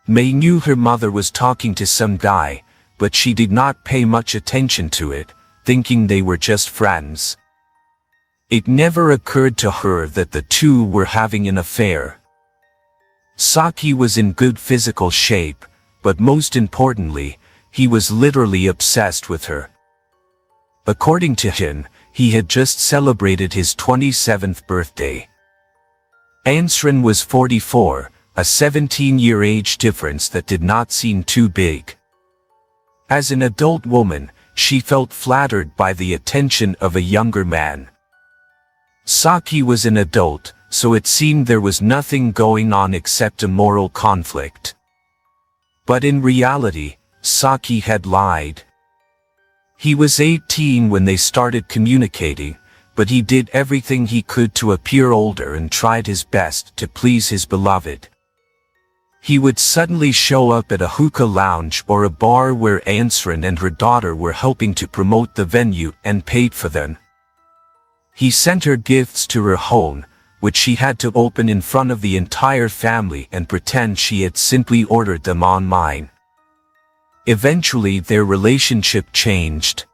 May knew her mother was talking to some guy, but she did not pay much attention to it, thinking they were just friends. It never occurred to her that the two were having an affair. Saki was in good physical shape, but most importantly, he was literally obsessed with her. According to him, he had just celebrated his 27th birthday. Ansrin was 44, a 17-year age difference that did not seem too big. As an adult woman, she felt flattered by the attention of a younger man. Saki was an adult, so it seemed there was nothing going on except a moral conflict. But in reality, Saki had lied. He was 18 when they started communicating, but he did everything he could to appear older and tried his best to please his beloved. He would suddenly show up at a hookah lounge or a bar where Ansrin and her daughter were helping to promote the venue and paid for them. He sent her gifts to her home, which she had to open in front of the entire family and pretend she had simply ordered them online. Eventually their relationship changed.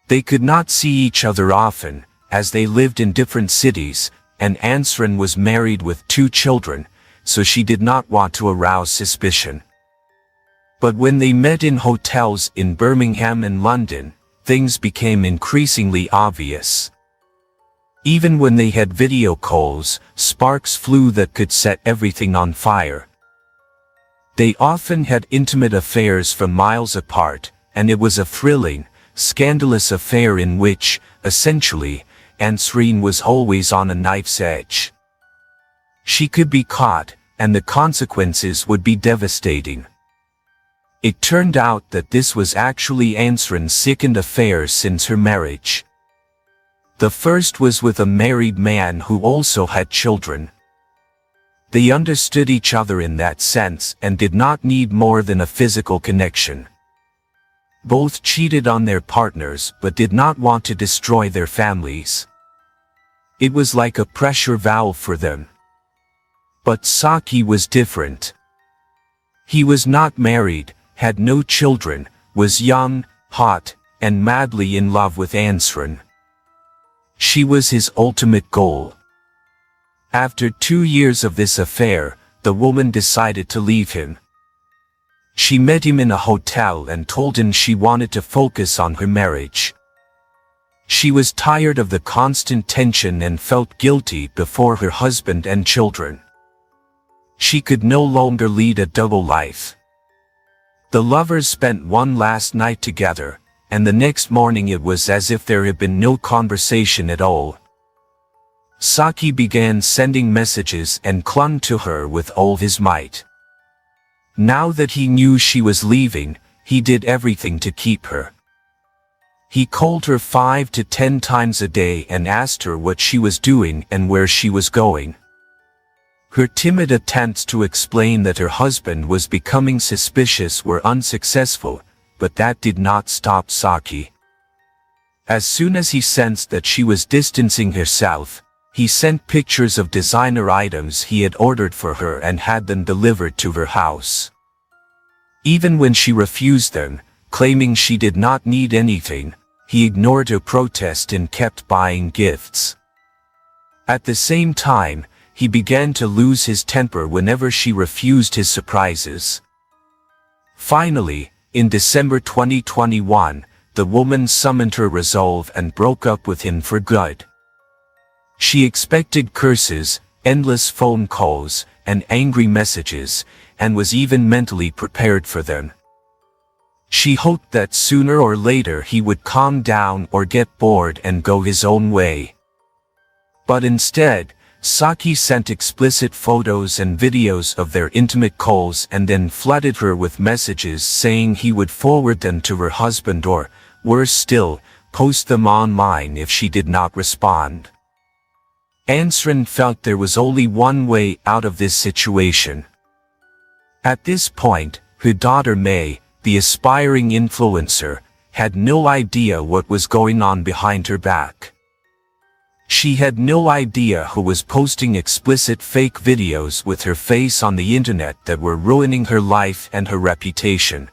They could not see each other often, as they lived in different cities, and Ansrin was married with 2 children, so she did not want to arouse suspicion. But when they met in hotels in Birmingham and London, things became increasingly obvious. Even when they had video calls, sparks flew that could set everything on fire. They often had intimate affairs from miles apart, and it was a thrilling, scandalous affair in which, essentially, Ansrin was always on a knife's edge. She could be caught, and the consequences would be devastating. It turned out that this was actually Ansrin's second affair since her marriage. The first was with a married man who also had children. They understood each other in that sense and did not need more than a physical connection. Both cheated on their partners but did not want to destroy their families. It was like a pressure valve for them. But Saki was different. He was not married, had no children, was young, hot, and madly in love with Ansrin. She was his ultimate goal. After 2 years of this affair, the woman decided to leave him. She met him in a hotel and told him she wanted to focus on her marriage. She was tired of the constant tension and felt guilty before her husband and children. She could no longer lead a double life. The lovers spent one last night together, and the next morning it was as if there had been no conversation at all. Saki began sending messages and clung to her with all his might. Now that he knew she was leaving, he did everything to keep her. He called her 5 to 10 times a day and asked her what she was doing and where she was going. Her timid attempts to explain that her husband was becoming suspicious were unsuccessful, but that did not stop Saki. As soon as he sensed that she was distancing herself, he sent pictures of designer items he had ordered for her and had them delivered to her house. Even when she refused them, claiming she did not need anything, he ignored her protest and kept buying gifts. At the same time, he began to lose his temper whenever she refused his surprises. Finally, in December 2021, the woman summoned her resolve and broke up with him for good. She expected curses, endless phone calls, and angry messages, and was even mentally prepared for them. She hoped that sooner or later he would calm down or get bored and go his own way. But instead, Saki sent explicit photos and videos of their intimate calls and then flooded her with messages saying he would forward them to her husband or, worse still, post them online if she did not respond. Ansrin felt there was only one way out of this situation. At this point, her daughter May, the aspiring influencer, had no idea what was going on behind her back. She had no idea who was posting explicit fake videos with her face on the internet that were ruining her life and her reputation.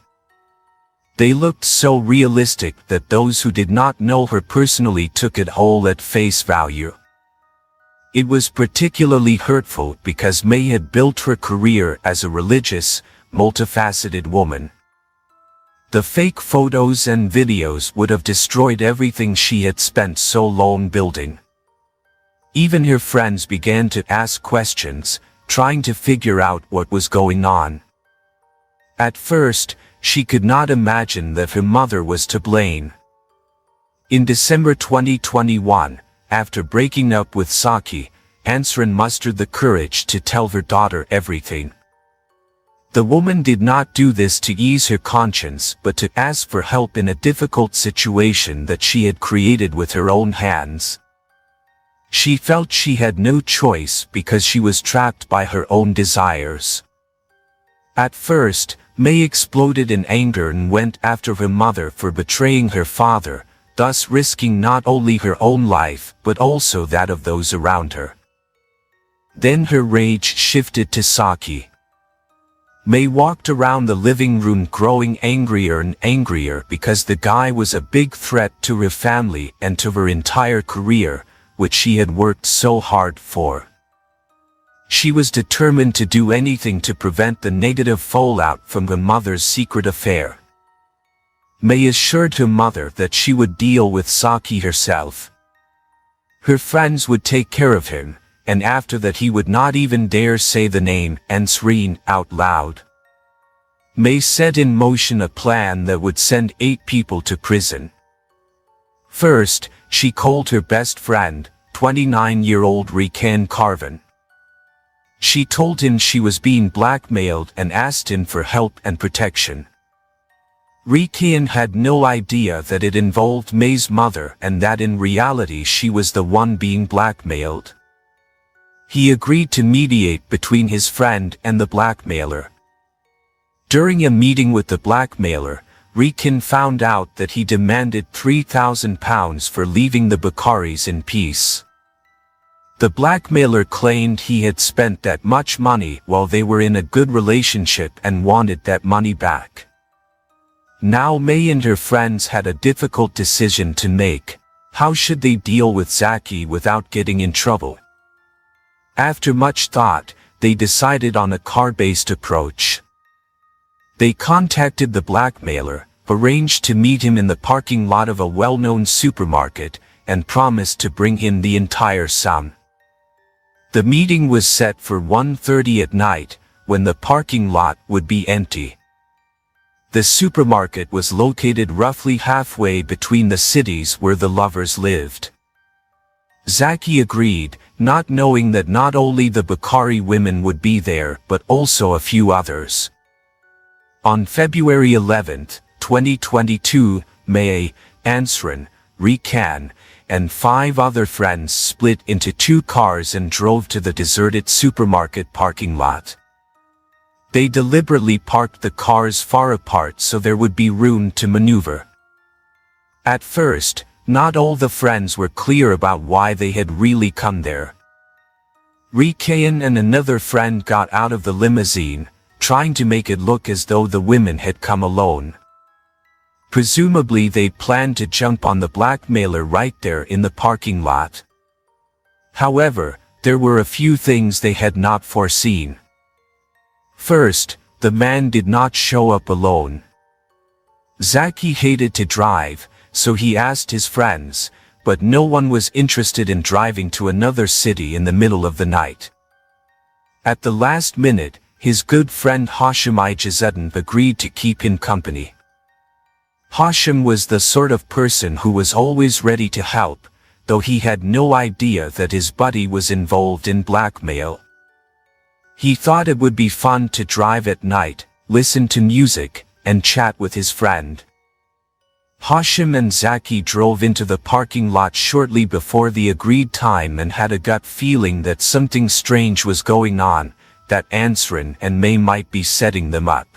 They looked so realistic that those who did not know her personally took it all at face value. It was particularly hurtful because May had built her career as a religious, multifaceted woman. The fake photos and videos would have destroyed everything she had spent so long building. Even her friends began to ask questions, trying to figure out what was going on. At first, she could not imagine that her mother was to blame. In December 2021, after breaking up with Saki, Ansrin mustered the courage to tell her daughter everything. The woman did not do this to ease her conscience but to ask for help in a difficult situation that she had created with her own hands. She felt she had no choice because she was trapped by her own desires. At first, May exploded in anger and went after her mother for betraying her father, thus risking not only her own life but also that of those around her. Then her rage shifted to Saki. May walked around the living room growing angrier and angrier because the guy was a big threat to her family and to her entire career, which she had worked so hard for. She was determined to do anything to prevent the negative fallout from her mother's secret affair. May assured her mother that she would deal with Saki herself. Her friends would take care of him, and after that he would not even dare say the name Ansrin out loud. May set in motion a plan that would send 8 people to prison. First, she called her best friend, 29-year-old Rikan Carvin. She told him she was being blackmailed and asked him for help and protection. Rikan had no idea that it involved May's mother and that in reality she was the one being blackmailed. He agreed to mediate between his friend and the blackmailer. During a meeting with the blackmailer, Rikan found out that he demanded £3,000 for leaving the Bukharis in peace. The blackmailer claimed he had spent that much money while they were in a good relationship and wanted that money back. Now May and her friends had a difficult decision to make. How should they deal with Saki without getting in trouble? After much thought, they decided on a car-based approach. They contacted the blackmailer, arranged to meet him in the parking lot of a well-known supermarket, and promised to bring him the entire sum. The meeting was set for 1:30 at night, when the parking lot would be empty. The supermarket was located roughly halfway between the cities where the lovers lived. Zaki agreed, not knowing that not only the Bukhari women would be there but also a few others. On February 11, 2022, May, Ansrin, Rican, and 5 other friends split into 2 cars and drove to the deserted supermarket parking lot. They deliberately parked the cars far apart so there would be room to maneuver. At first, not all the friends were clear about why they had really come there. Rican and another friend got out of the limousine, trying to make it look as though the women had come alone. Presumably they planned to jump on the blackmailer right there in the parking lot. However, there were a few things they had not foreseen. First, the man did not show up alone. Zaki hated to drive, so he asked his friends, but no one was interested in driving to another city in the middle of the night. At the last minute, his good friend Hashim Ijazuddin agreed to keep him company. Hashim was the sort of person who was always ready to help, though he had no idea that his buddy was involved in blackmail. He thought it would be fun to drive at night, listen to music, and chat with his friend. Hashim and Zaki drove into the parking lot shortly before the agreed time and had a gut feeling that something strange was going on, that Ansrin and May might be setting them up.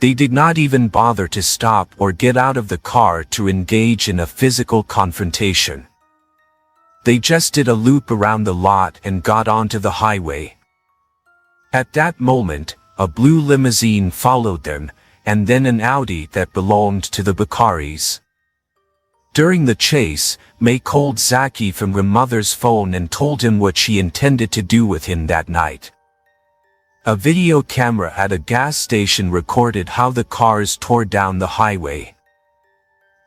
They did not even bother to stop or get out of the car to engage in a physical confrontation. They just did a loop around the lot and got onto the highway. At that moment, a blue limousine followed them, and then an Audi that belonged to the Bakharis. During the chase, May called Zaki from her mother's phone and told him what she intended to do with him that night. A video camera at a gas station recorded how the cars tore down the highway.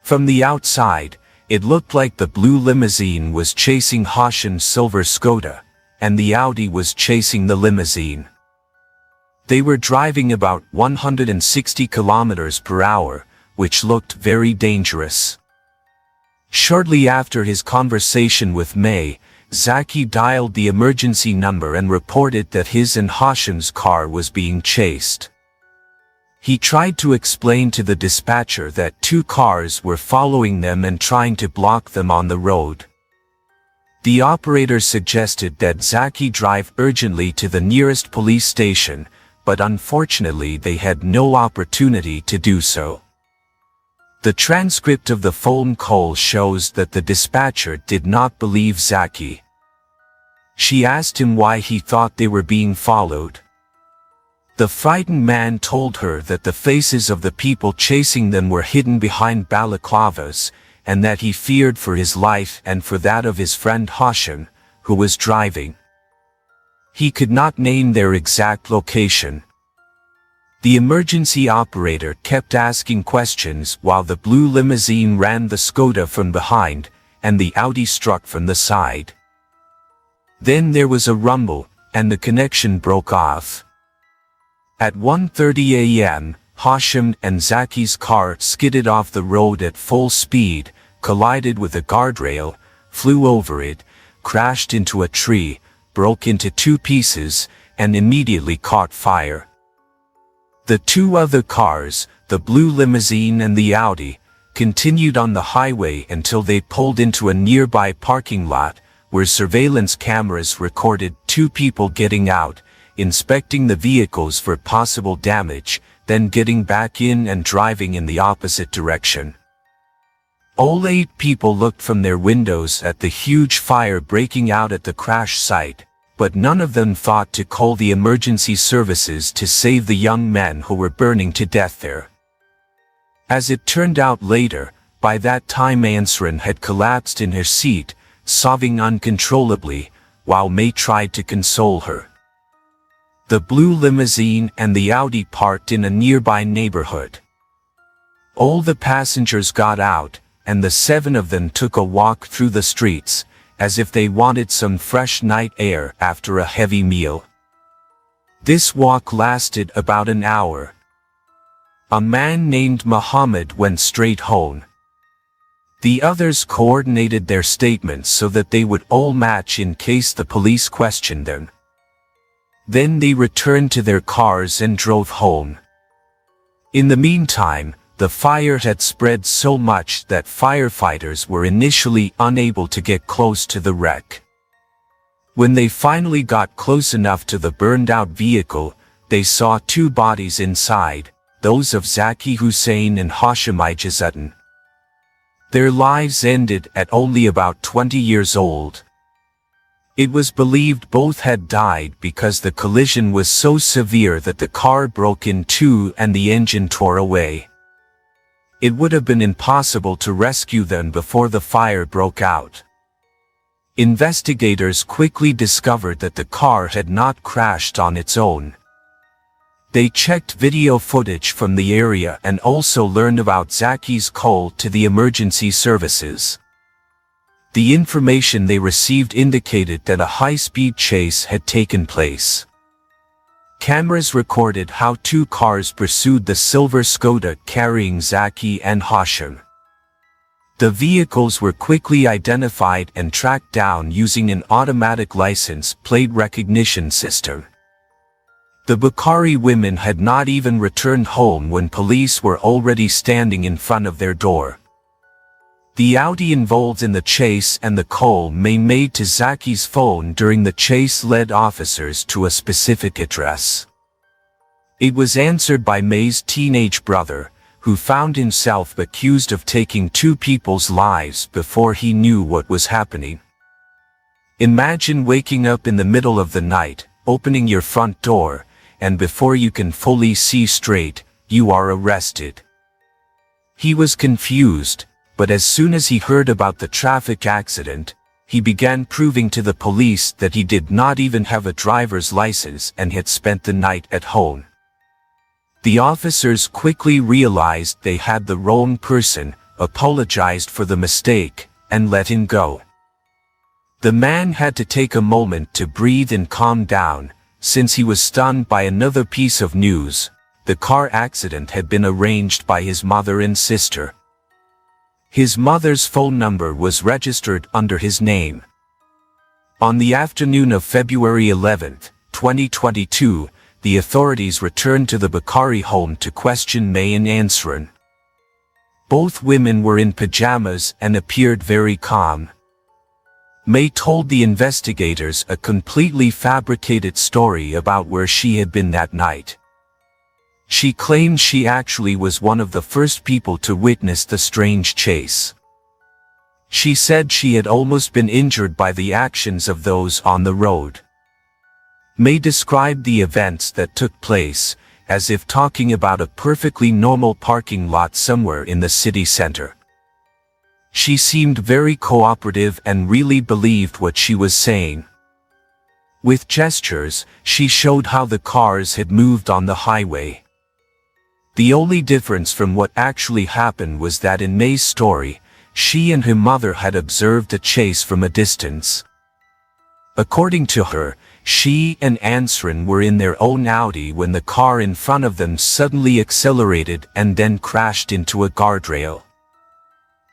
From the outside, it looked like the blue limousine was chasing Hashim's silver Skoda, and the Audi was chasing the limousine. They were driving about 160 kilometers per hour, which looked very dangerous. Shortly after his conversation with May, Zaki dialed the emergency number and reported that his and Hashim's car was being chased. He tried to explain to the dispatcher that 2 cars were following them and trying to block them on the road. The operator suggested that Zaki drive urgently to the nearest police station, but unfortunately they had no opportunity to do so. The transcript of the phone call shows that the dispatcher did not believe Zaki. She asked him why he thought they were being followed. The frightened man told her that the faces of the people chasing them were hidden behind balaclavas, and that he feared for his life and for that of his friend Hashim, who was driving. He could not name their exact location. The emergency operator kept asking questions while the blue limousine ran the Skoda from behind, and the Audi struck from the side. Then there was a rumble, and the connection broke off. At 1:30 a.m., Hashim and Zaki's car skidded off the road at full speed, collided with a guardrail, flew over it, crashed into a tree, broke into 2 pieces, and immediately caught fire. The 2 other cars, the blue limousine and the Audi, continued on the highway until they pulled into a nearby parking lot, where surveillance cameras recorded 2 people getting out, inspecting the vehicles for possible damage, then getting back in and driving in the opposite direction. All 8 people looked from their windows at the huge fire breaking out at the crash site, but none of them thought to call the emergency services to save the young men who were burning to death there. As it turned out later, by that time Ansrin had collapsed in her seat, sobbing uncontrollably, while May tried to console her. The blue limousine and the Audi parked in a nearby neighborhood. All the passengers got out, and the 7 of them took a walk through the streets, as if they wanted some fresh night air after a heavy meal. This walk lasted about an hour. A man named Muhammad went straight home. The others coordinated their statements so that they would all match in case the police questioned them. Then they returned to their cars and drove home. In the meantime, the fire had spread so much that firefighters were initially unable to get close to the wreck. When they finally got close enough to the burned-out vehicle, they saw two bodies inside, those of Zaki Hussein and Hashim Ijazuddin. Their lives ended at only about 20 years old. It was believed both had died because the collision was so severe that the car broke in two and the engine tore away. It would have been impossible to rescue them before the fire broke out. Investigators quickly discovered that the car had not crashed on its own. They checked video footage from the area and also learned about Zaki's call to the emergency services. The information they received indicated that a high-speed chase had taken place. Cameras recorded how two cars pursued the silver Skoda carrying Zaki and Hashim. The vehicles were quickly identified and tracked down using an automatic license plate recognition system. The Bukhari women had not even returned home when police were already standing in front of their door. The Audi involved in the chase and the call made to Zaki's phone during the chase led officers to a specific address. It was answered by May's teenage brother, who found himself accused of taking two people's lives before he knew what was happening. Imagine waking up in the middle of the night, opening your front door, and before you can fully see straight, you are arrested. He was confused, but as soon as he heard about the traffic accident, he began proving to the police that he did not even have a driver's license and had spent the night at home. The officers quickly realized they had the wrong person, apologized for the mistake, and let him go. The man had to take a moment to breathe and calm down, since he was stunned by another piece of news. The car accident had been arranged by his mother and sister. His mother's phone number was registered under his name. On the afternoon of February 11, 2022, the authorities returned to the Bukhari home to question May and Ansrin. Both women were in pajamas and appeared very calm. May told the investigators a completely fabricated story about where she had been that night. She claimed she actually was one of the first people to witness the strange chase. She said she had almost been injured by the actions of those on the road. May described the events that took place as if talking about a perfectly normal parking lot somewhere in the city center. She seemed very cooperative and really believed what she was saying. With gestures, she showed how the cars had moved on the highway. The only difference from what actually happened was that in May's story, she and her mother had observed the chase from a distance. According to her, she and Ansrin were in their own Audi when the car in front of them suddenly accelerated and then crashed into a guardrail.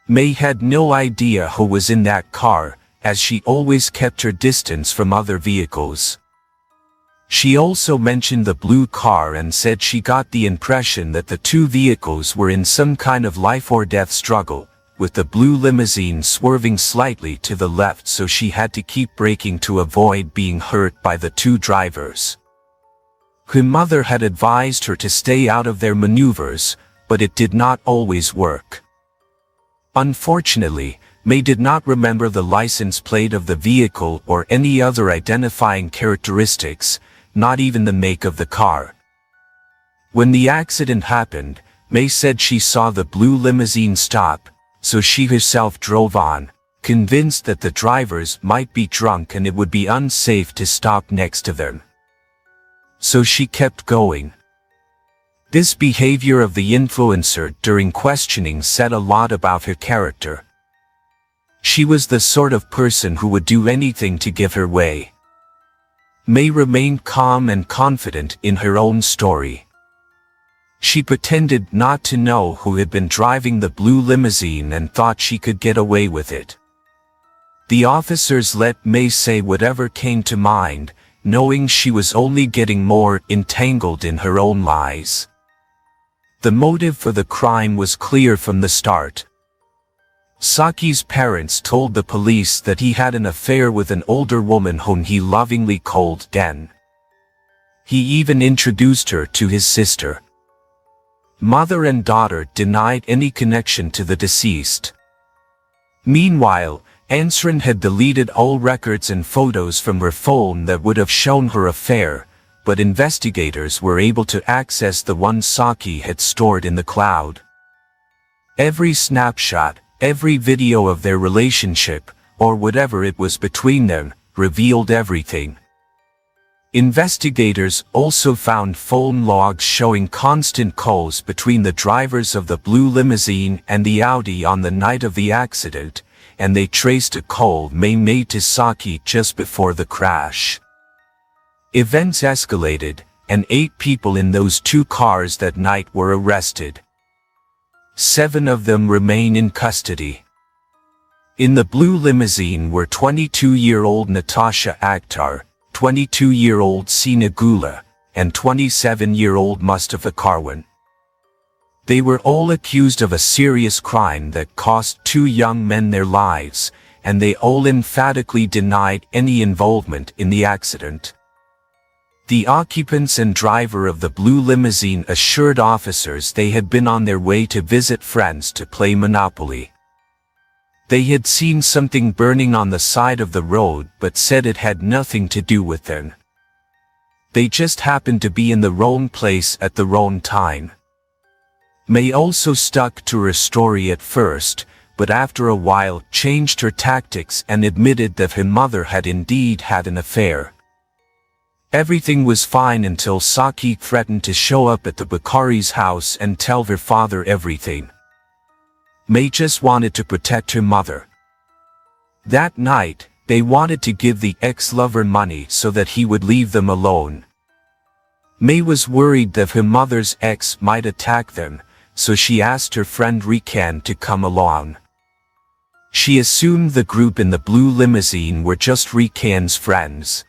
May had no idea who was in that car, as she always kept her distance from other vehicles. She also mentioned the blue car and said she got the impression that the two vehicles were in some kind of life-or-death struggle, with the blue limousine swerving slightly to the left, so she had to keep braking to avoid being hurt by the two drivers. Her mother had advised her to stay out of their maneuvers, but it did not always work. Unfortunately, May did not remember the license plate of the vehicle or any other identifying characteristics, not even the make of the car. When the accident happened, May said she saw the blue limousine stop, so she herself drove on, convinced that the drivers might be drunk and it would be unsafe to stop next to them. So she kept going. This behavior of the influencer during questioning said a lot about her character. She was the sort of person who would do anything to give her way. May remained calm and confident in her own story. She pretended not to know who had been driving the blue limousine and thought she could get away with it. The officers let May say whatever came to mind, knowing she was only getting more entangled in her own lies. The motive for the crime was clear from the start. Saki's parents told the police that he had an affair with an older woman whom he lovingly called Den. He even introduced her to his sister. Mother and daughter denied any connection to the deceased. Meanwhile, Ansrin had deleted all records and photos from her phone that would have shown her affair, but investigators were able to access the one Saki had stored in the cloud. Every snapshot, every video of their relationship, or whatever it was between them, revealed everything. Investigators also found phone logs showing constant calls between the drivers of the blue limousine and the Audi on the night of the accident, and they traced a call May made to Saki just before the crash. Events escalated, and 8 people in those 2 cars that night were arrested. 7 of them remain in custody. In the blue limousine were 22-year-old Natasha Akhtar, 22-year-old Sina Gula, and 27-year-old Mustafa Karwan. They were all accused of a serious crime that cost 2 young men their lives, and they all emphatically denied any involvement in the accident. The occupants and driver of the blue limousine assured officers they had been on their way to visit friends to play Monopoly. They had seen something burning on the side of the road but said it had nothing to do with them. They just happened to be in the wrong place at the wrong time. May also stuck to her story at first, but after a while changed her tactics and admitted that her mother had indeed had an affair. Everything was fine until Saki threatened to show up at the Bakari's house and tell her father everything. May just wanted to protect her mother. That night, they wanted to give the ex-lover money so that he would leave them alone. May was worried that her mother's ex might attack them, so she asked her friend Rikan to come along. She assumed the group in the blue limousine were just Rikan's friends.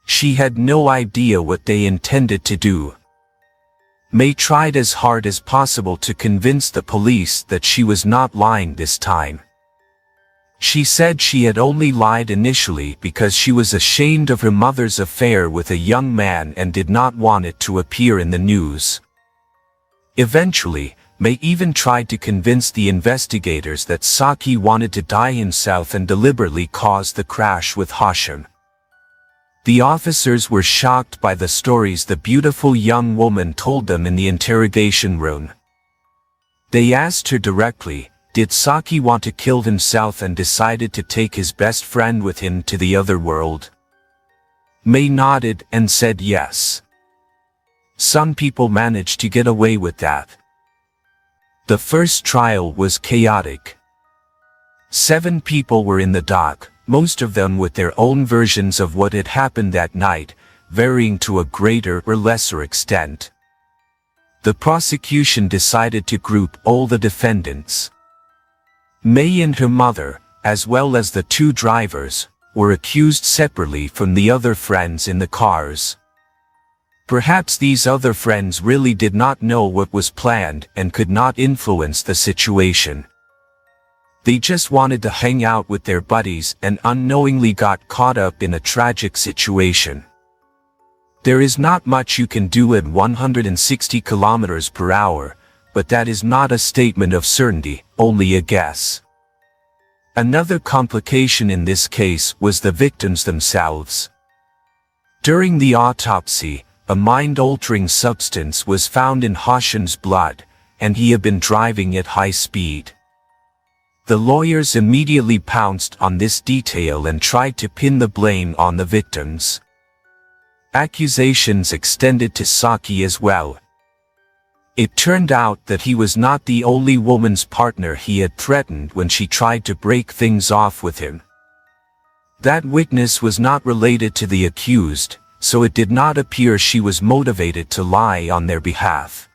She had no idea what they intended to do. May tried as hard as possible to convince the police that she was not lying this time. She said she had only lied initially because she was ashamed of her mother's affair with a young man and did not want it to appear in the news. Eventually, May even tried to convince the investigators that Saki wanted to die himself and deliberately caused the crash with Hashim. The officers were shocked by the stories the beautiful young woman told them in the interrogation room. They asked her directly, did Saki want to kill himself, and decided to take his best friend with him to the other world. May nodded and said yes. Some people managed to get away with that. The first trial was chaotic. 7 people were in the dock, most of them with their own versions of what had happened that night, varying to a greater or lesser extent. The prosecution decided to group all the defendants. May and her mother, as well as the 2 drivers, were accused separately from the other friends in the cars. Perhaps these other friends really did not know what was planned and could not influence the situation. They just wanted to hang out with their buddies and unknowingly got caught up in a tragic situation. There is not much you can do at 160 kilometers per hour, but that is not a statement of certainty, only a guess. Another complication in this case was the victims themselves. During the autopsy, a mind-altering substance was found in Hashim's blood, and he had been driving at high speed. The lawyers immediately pounced on this detail and tried to pin the blame on the victims. Accusations extended to Saki as well. It turned out that he was not the only woman's partner he had threatened when she tried to break things off with him. That witness was not related to the accused, so it did not appear she was motivated to lie on their behalf.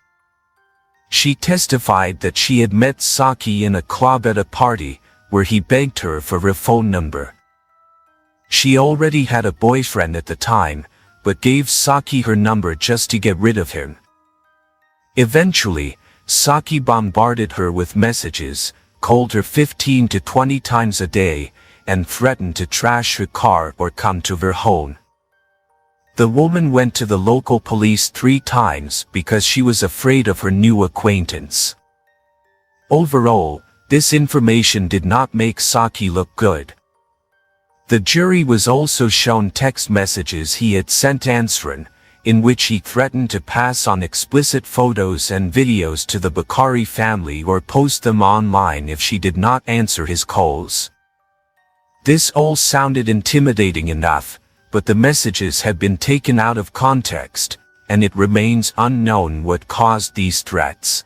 She testified that she had met Saki in a club at a party, where he begged her for her phone number. She already had a boyfriend at the time, but gave Saki her number just to get rid of him. Eventually, Saki bombarded her with messages, called her 15 to 20 times a day, and threatened to trash her car or come to her home. The woman went to the local police 3 times because she was afraid of her new acquaintance. Overall, this information did not make Saki look good. The jury was also shown text messages he had sent Ansran, in which he threatened to pass on explicit photos and videos to the Bukhari family or post them online if she did not answer his calls. This all sounded intimidating enough, but the messages had been taken out of context, and it remains unknown what caused these threats.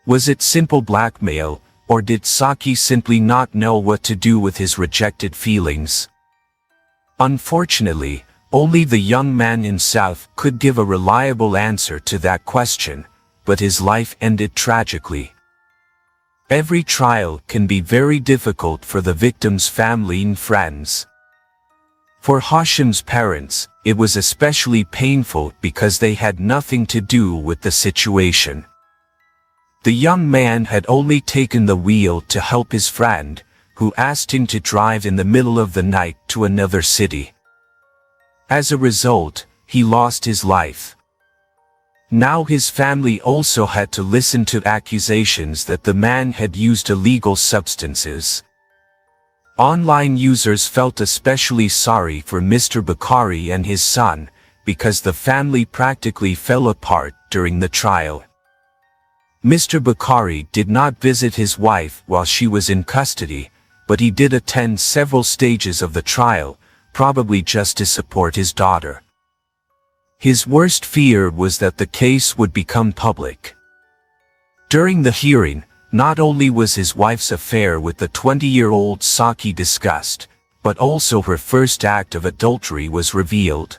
Was it simple blackmail, or did Saki simply not know what to do with his rejected feelings? Unfortunately, only the young man himself could give a reliable answer to that question, but his life ended tragically. Every trial can be very difficult for the victim's family and friends. For Hashim's parents, it was especially painful because they had nothing to do with the situation. The young man had only taken the wheel to help his friend, who asked him to drive in the middle of the night to another city. As a result, he lost his life. Now his family also had to listen to accusations that the man had used illegal substances. Online users felt especially sorry for Mr. Bukhari and his son, because the family practically fell apart during the trial. Mr. Bukhari did not visit his wife while she was in custody, but he did attend several stages of the trial, probably just to support his daughter. His worst fear was that the case would become public. During the hearing, not only was his wife's affair with the 20-year-old Saki discussed, but also her first act of adultery was revealed.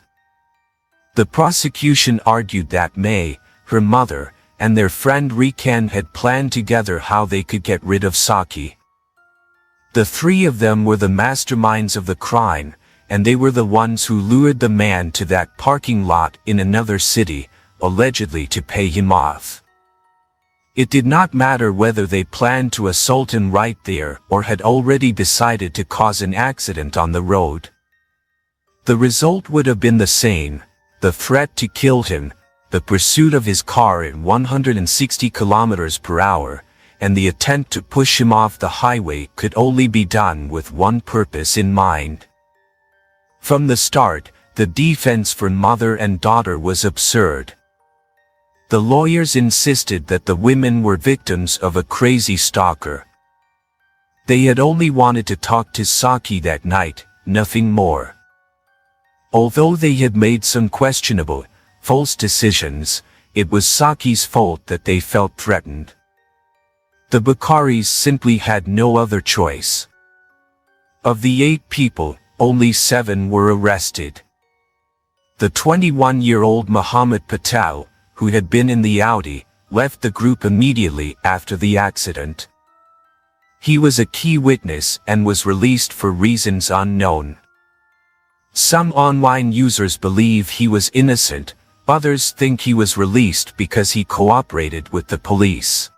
The prosecution argued that May, her mother, and their friend Rikan had planned together how they could get rid of Saki. The 3 of them were the masterminds of the crime, and they were the ones who lured the man to that parking lot in another city, allegedly to pay him off. It did not matter whether they planned to assault him right there or had already decided to cause an accident on the road. The result would have been the same: the threat to kill him, the pursuit of his car at 160 kilometers per hour, and the attempt to push him off the highway could only be done with one purpose in mind. From the start, the defense for mother and daughter was absurd. The lawyers insisted that the women were victims of a crazy stalker. They had only wanted to talk to Saki that night, nothing more. Although they had made some questionable, false decisions, it was Saki's fault that they felt threatened. The Bukharis simply had no other choice. Of the 8 people, only 7 were arrested. The 21-year-old Muhammad Patel, who had been in the Audi, left the group immediately after the accident. He was a key witness and was released for reasons unknown. Some online users believe he was innocent, others think he was released because he cooperated with the police.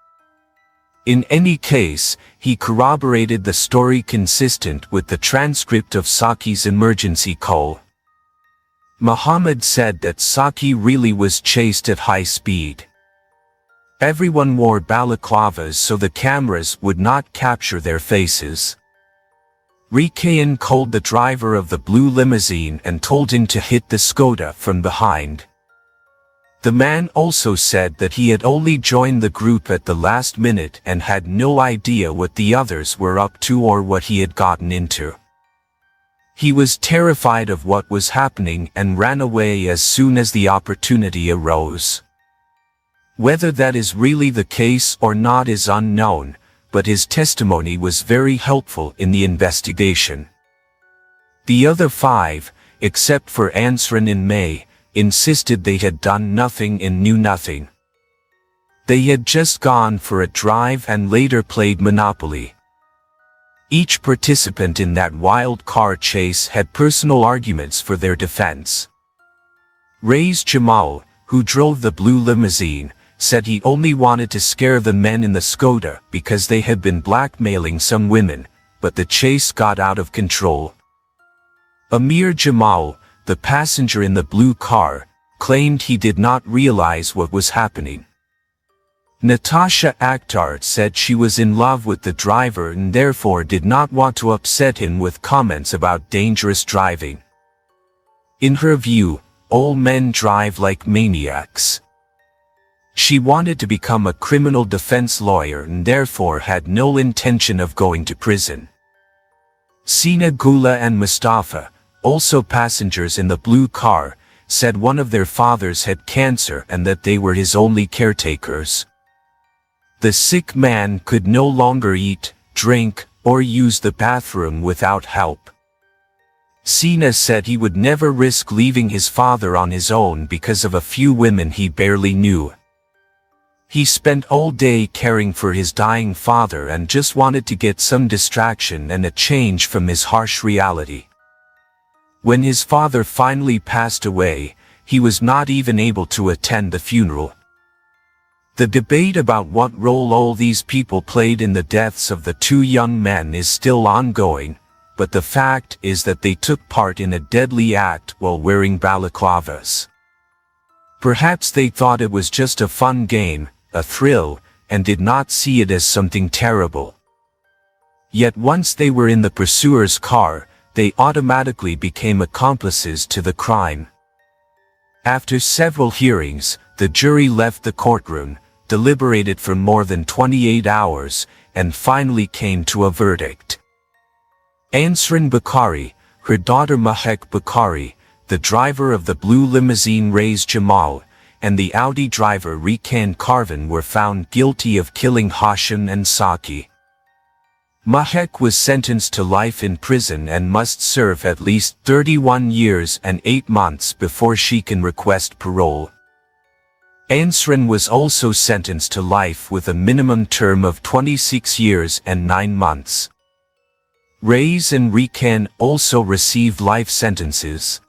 In any case, he corroborated the story consistent with the transcript of Saki's emergency call. Muhammad said that Saki really was chased at high speed. Everyone wore balaclavas so the cameras would not capture their faces. Rikan called the driver of the blue limousine and told him to hit the Skoda from behind. The man also said that he had only joined the group at the last minute and had no idea what the others were up to or what he had gotten into. He was terrified of what was happening and ran away as soon as the opportunity arose. Whether that is really the case or not is unknown, but his testimony was very helpful in the investigation. The other 5, except for Ansran and May, insisted they had done nothing and knew nothing. They had just gone for a drive and later played Monopoly. Each participant in that wild car chase had personal arguments for their defense. Raiz Jamal, who drove the blue limousine, said he only wanted to scare the men in the Skoda because they had been blackmailing some women, but the chase got out of control. Amir Jamal, the passenger in the blue car, claimed he did not realize what was happening. Natasha Akhtar said she was in love with the driver and therefore did not want to upset him with comments about dangerous driving. In her view, all men drive like maniacs. She wanted to become a criminal defense lawyer and therefore had no intention of going to prison. Sina Gula and Mustafa, also passengers in the blue car, said one of their fathers had cancer and that they were his only caretakers. The sick man could no longer eat, drink, or use the bathroom without help. Sina said he would never risk leaving his father on his own because of a few women he barely knew. He spent all day caring for his dying father and just wanted to get some distraction and a change from his harsh reality. When his father finally passed away, he was not even able to attend the funeral. The debate about what role all these people played in the deaths of the two young men is still ongoing, but the fact is that they took part in a deadly act while wearing balaclavas. Perhaps they thought it was just a fun game, a thrill, and did not see it as something terrible. Yet once they were in the pursuer's car, they automatically became accomplices to the crime. After several hearings, the jury left the courtroom, deliberated for more than 28 hours, and finally came to a verdict. Ansrin Bukhari, her daughter Mahek Bukhari, the driver of the blue limousine Raiz Jamal, and the Audi driver Rikan Karvan were found guilty of killing Hashim and Saki. Mahek was sentenced to life in prison and must serve at least 31 years and 8 months before she can request parole. Ansrin was also sentenced to life with a minimum term of 26 years and 9 months. Raiz and Rikan also received life sentences.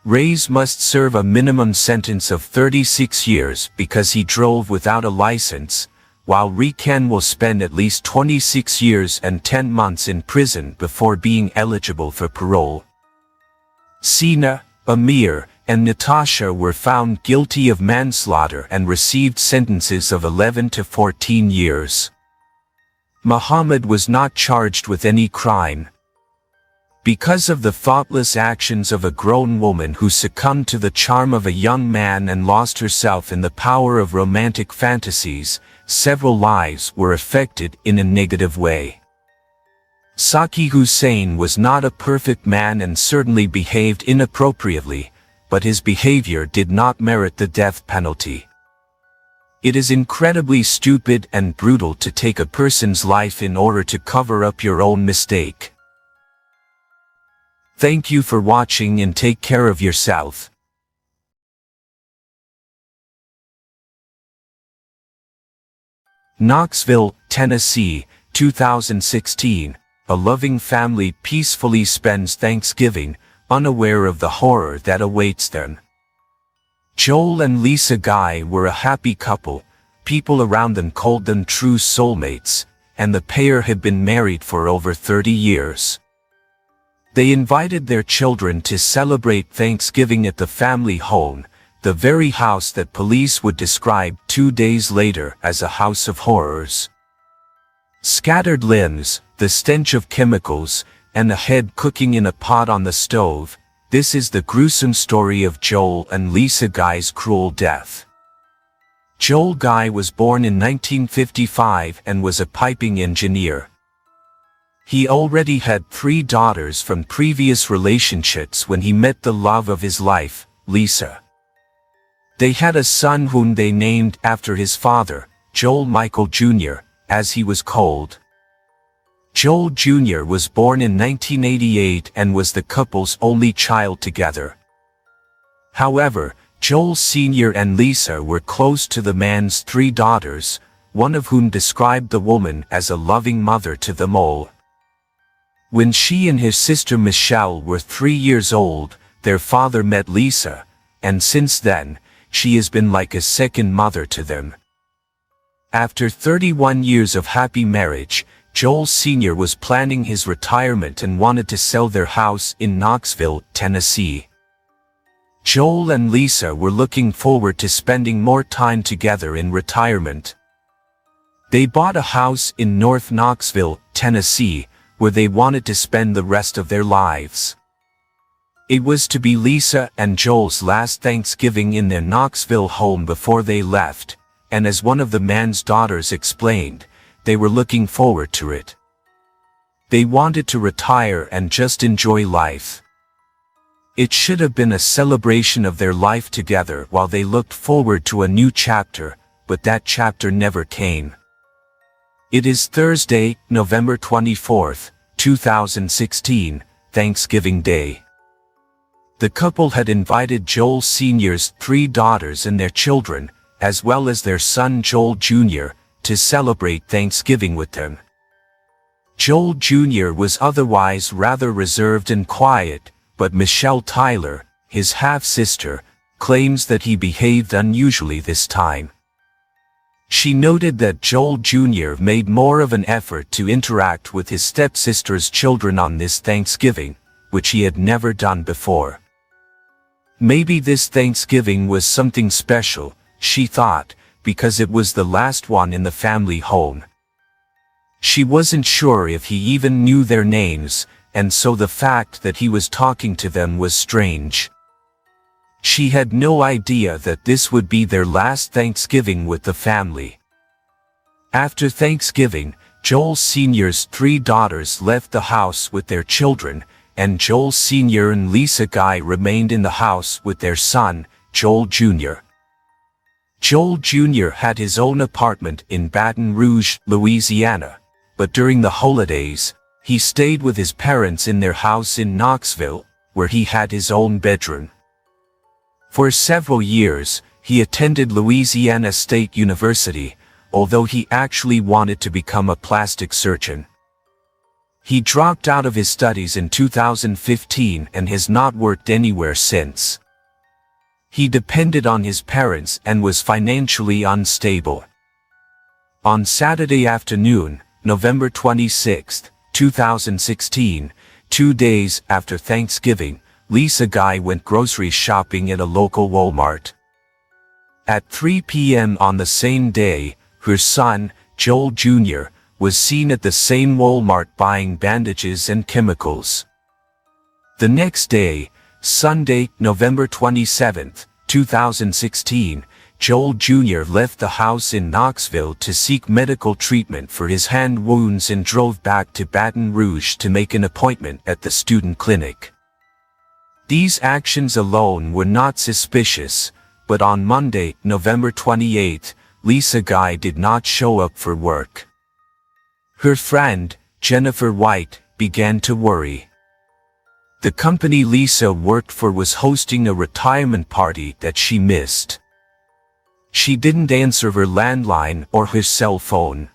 Raiz must serve a minimum sentence of 36 years because he drove without a license, while Rikan will spend at least 26 years and 10 months in prison before being eligible for parole. Sina, Amir, and Natasha were found guilty of manslaughter and received sentences of 11 to 14 years. Muhammad was not charged with any crime. Because of the thoughtless actions of a grown woman who succumbed to the charm of a young man and lost herself in the power of romantic fantasies, several lives were affected in a negative way. Saki Hussein was not a perfect man and certainly behaved inappropriately, but his behavior did not merit the death penalty. It is incredibly stupid and brutal to take a person's life in order to cover up your own mistake. Thank you for watching and take care of yourself. Knoxville, Tennessee, 2016. A loving family peacefully spends Thanksgiving, unaware of the horror that awaits them. Joel and Lisa Guy were a happy couple. People around them called them true soulmates, and the pair had been married for over 30 years. They invited their children to celebrate Thanksgiving at the family home, the very house that police would describe 2 days later as a house of horrors. Scattered limbs, the stench of chemicals, and a head cooking in a pot on the stove. This is the gruesome story of Joel and Lisa Guy's cruel death. Joel Guy was born in 1955 and was a piping engineer. He already had 3 daughters from previous relationships when he met the love of his life, Lisa. They had a son whom they named after his father, Joel Michael Jr., as he was called. Joel Jr. was born in 1988 and was the couple's only child together. However, Joel Sr. and Lisa were close to the man's 3 daughters, one of whom described the woman as a loving mother to them all. When she and his sister Michelle were 3 years old, their father met Lisa, and since then, she has been like a second mother to them. After 31 years of happy marriage, Joel Sr. was planning his retirement and wanted to sell their house in Knoxville, Tennessee. Joel and Lisa were looking forward to spending more time together in retirement. They bought a house in North Knoxville, Tennessee, where they wanted to spend the rest of their lives. It was to be Lisa and Joel's last Thanksgiving in their Knoxville home before they left, and as one of the man's daughters explained, they were looking forward to it. They wanted to retire and just enjoy life. It should have been a celebration of their life together while they looked forward to a new chapter, but that chapter never came. It is Thursday, November 24th, 2016, Thanksgiving Day. The couple had invited Joel Sr.'s 3 daughters and their children, as well as their son Joel Jr., to celebrate Thanksgiving with them. Joel Jr. was otherwise rather reserved and quiet, but Michelle Tyler, his half-sister, claims that he behaved unusually this time. She noted that Joel Jr. made more of an effort to interact with his stepsister's children on this Thanksgiving, which he had never done before. Maybe this Thanksgiving was something special, she thought, because it was the last one in the family home. She wasn't sure if he even knew their names, and so the fact that he was talking to them was strange. She had no idea that this would be their last Thanksgiving with the family. After Thanksgiving, Joel Sr.'s 3 daughters left the house with their children, and Joel Sr. and Lisa Guy remained in the house with their son, Joel Jr. Joel Jr. had his own apartment in Baton Rouge, Louisiana, but during the holidays, he stayed with his parents in their house in Knoxville, where he had his own bedroom. For several years, he attended Louisiana State University, although he actually wanted to become a plastic surgeon. He dropped out of his studies in 2015 and has not worked anywhere since. He depended on his parents and was financially unstable. On Saturday afternoon, November 26, 2016, 2 days after Thanksgiving, Lisa Guy went grocery shopping at a local Walmart. At 3 p.m. on the same day, her son, Joel Jr., was seen at the same Walmart buying bandages and chemicals. The next day, Sunday, November 27, 2016, Joel Jr. left the house in Knoxville to seek medical treatment for his hand wounds and drove back to Baton Rouge to make an appointment at the student clinic. These actions alone were not suspicious, but on Monday, November 28, Lisa Guy did not show up for work. Her friend, Jennifer White, began to worry. The company Lisa worked for was hosting a retirement party that she missed. She didn't answer her landline or her cell phone.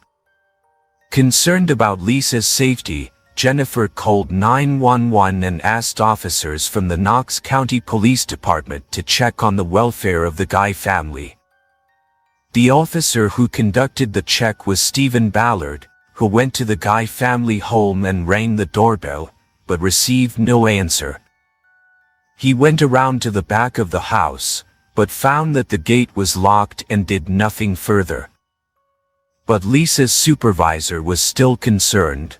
Concerned about Lisa's safety, Jennifer called 911 and asked officers from the Knox County Police Department to check on the welfare of the Guy family. The officer who conducted the check was Stephen Ballard, who went to the Guy family home and rang the doorbell, but received no answer. He went around to the back of the house, but found that the gate was locked and did nothing further. But Lisa's supervisor was still concerned.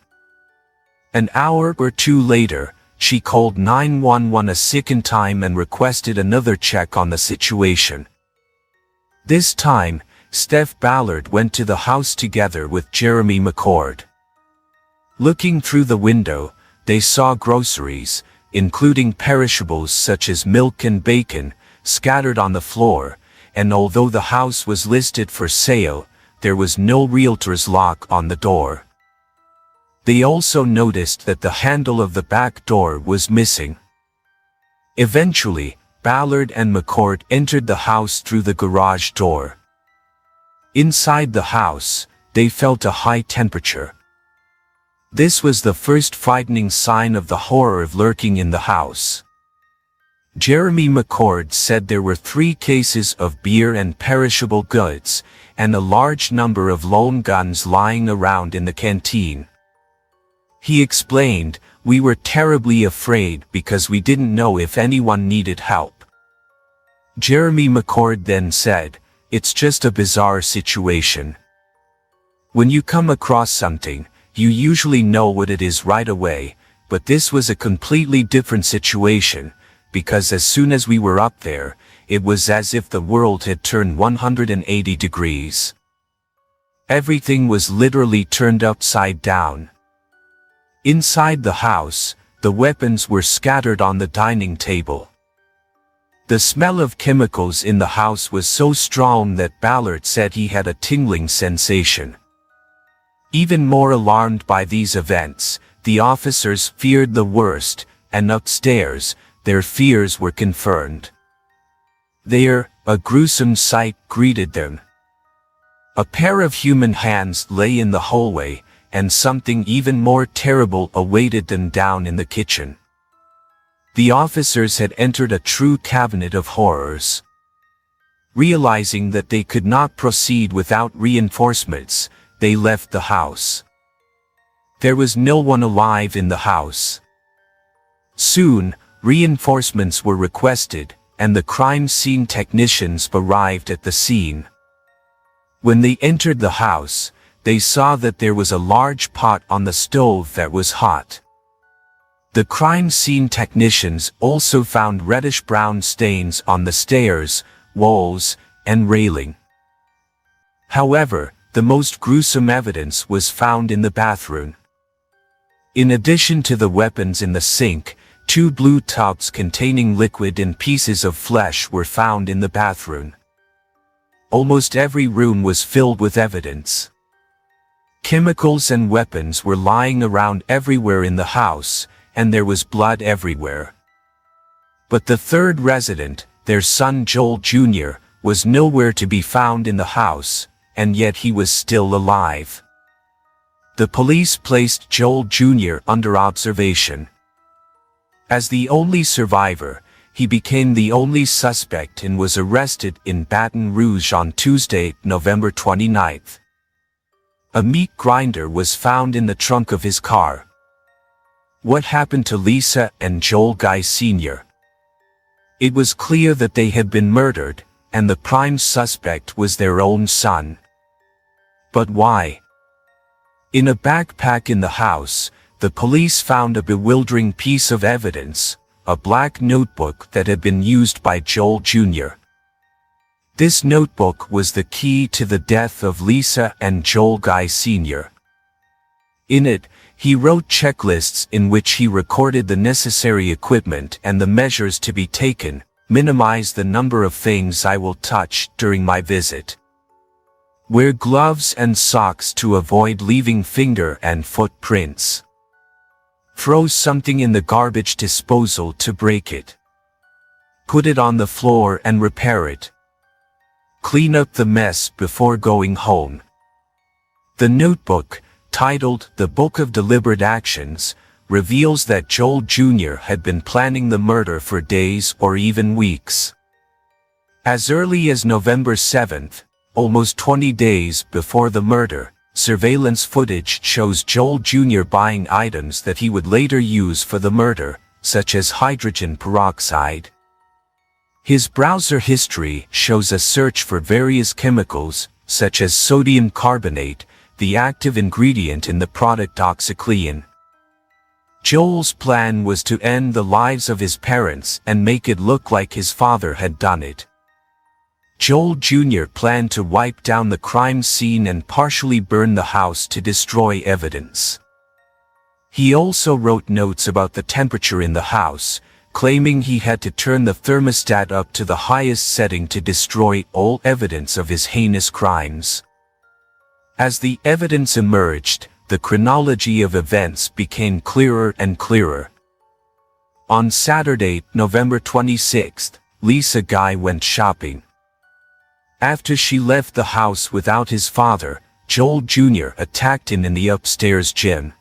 An hour or two later, she called 911 a second time and requested another check on the situation. This time, Steph Ballard went to the house together with Jeremy McCord. Looking through the window, they saw groceries, including perishables such as milk and bacon, scattered on the floor, and although the house was listed for sale, there was no realtor's lock on the door. They also noticed that the handle of the back door was missing. Eventually, Ballard and McCord entered the house through the garage door. Inside the house, they felt a high temperature. This was the first frightening sign of the horror lurking in the house. Jeremy McCord said there were 3 cases of beer and perishable goods, and a large number of lone guns lying around in the canteen. He explained, "We were terribly afraid because we didn't know if anyone needed help." Jeremy McCord then said, "It's just a bizarre situation. When you come across something, you usually know what it is right away, but this was a completely different situation, because as soon as we were up there, it was as if the world had turned 180 degrees. Everything was literally turned upside down. Inside the house, the weapons were scattered on the dining table. The smell of chemicals in the house was so strong that Ballard said he had a tingling sensation." Even more alarmed by these events, the officers feared the worst, and upstairs, their fears were confirmed. There, a gruesome sight greeted them. A pair of human hands lay in the hallway, and something even more terrible awaited them down in the kitchen. The officers had entered a true cabinet of horrors. Realizing that they could not proceed without reinforcements, they left the house. There was no one alive in the house. Soon, reinforcements were requested, and the crime scene technicians arrived at the scene. When they entered the house, they saw that there was a large pot on the stove that was hot. The crime scene technicians also found reddish-brown stains on the stairs, walls, and railing. However, the most gruesome evidence was found in the bathroom. In addition to the weapons in the sink, 2 blue tubs containing liquid and pieces of flesh were found in the bathroom. Almost every room was filled with evidence. Chemicals and weapons were lying around everywhere in the house, and there was blood everywhere. But the 3rd resident, their son Joel Jr., was nowhere to be found in the house, and yet he was still alive. The police placed Joel Jr. under observation. As the only survivor, he became the only suspect and was arrested in Baton Rouge on Tuesday, November 29th. A meat grinder was found in the trunk of his car. What happened to Lisa and Joel Guy Sr.? It was clear that they had been murdered, and the prime suspect was their own son. But why? In a backpack in the house, the police found a bewildering piece of evidence, a black notebook that had been used by Joel Jr. This notebook was the key to the death of Lisa and Joel Guy Sr. In it, he wrote checklists in which he recorded the necessary equipment and the measures to be taken, minimize the number of things I will touch during my visit. Wear gloves and socks to avoid leaving finger and footprints. Throw something in the garbage disposal to break it. Put it on the floor and repair it. Clean up the mess before going home. The notebook, titled The Book of Deliberate Actions, reveals that Joel Jr. had been planning the murder for days or even weeks. As early as November 7th, almost 20 days before the murder, surveillance footage shows Joel Jr. buying items that he would later use for the murder, such as hydrogen peroxide. His browser history shows a search for various chemicals, such as sodium carbonate, the active ingredient in the product OxyClean. Joel's plan was to end the lives of his parents and make it look like his father had done it. Joel Jr. planned to wipe down the crime scene and partially burn the house to destroy evidence. He also wrote notes about the temperature in the house, claiming he had to turn the thermostat up to the highest setting to destroy all evidence of his heinous crimes. As the evidence emerged, the chronology of events became clearer and clearer. On Saturday, November 26th, Lisa Guy went shopping. After she left the house without his father, Joel Jr. attacked him in the upstairs gym.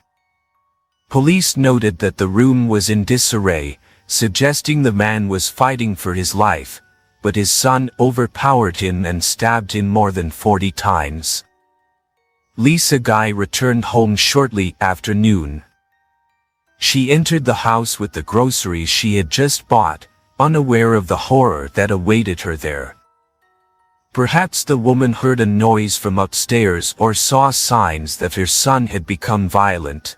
Police noted that the room was in disarray, suggesting the man was fighting for his life, but his son overpowered him and stabbed him more than 40 times. Lisa Guy returned home shortly after noon. She entered the house with the groceries she had just bought, unaware of the horror that awaited her there. Perhaps the woman heard a noise from upstairs or saw signs that her son had become violent.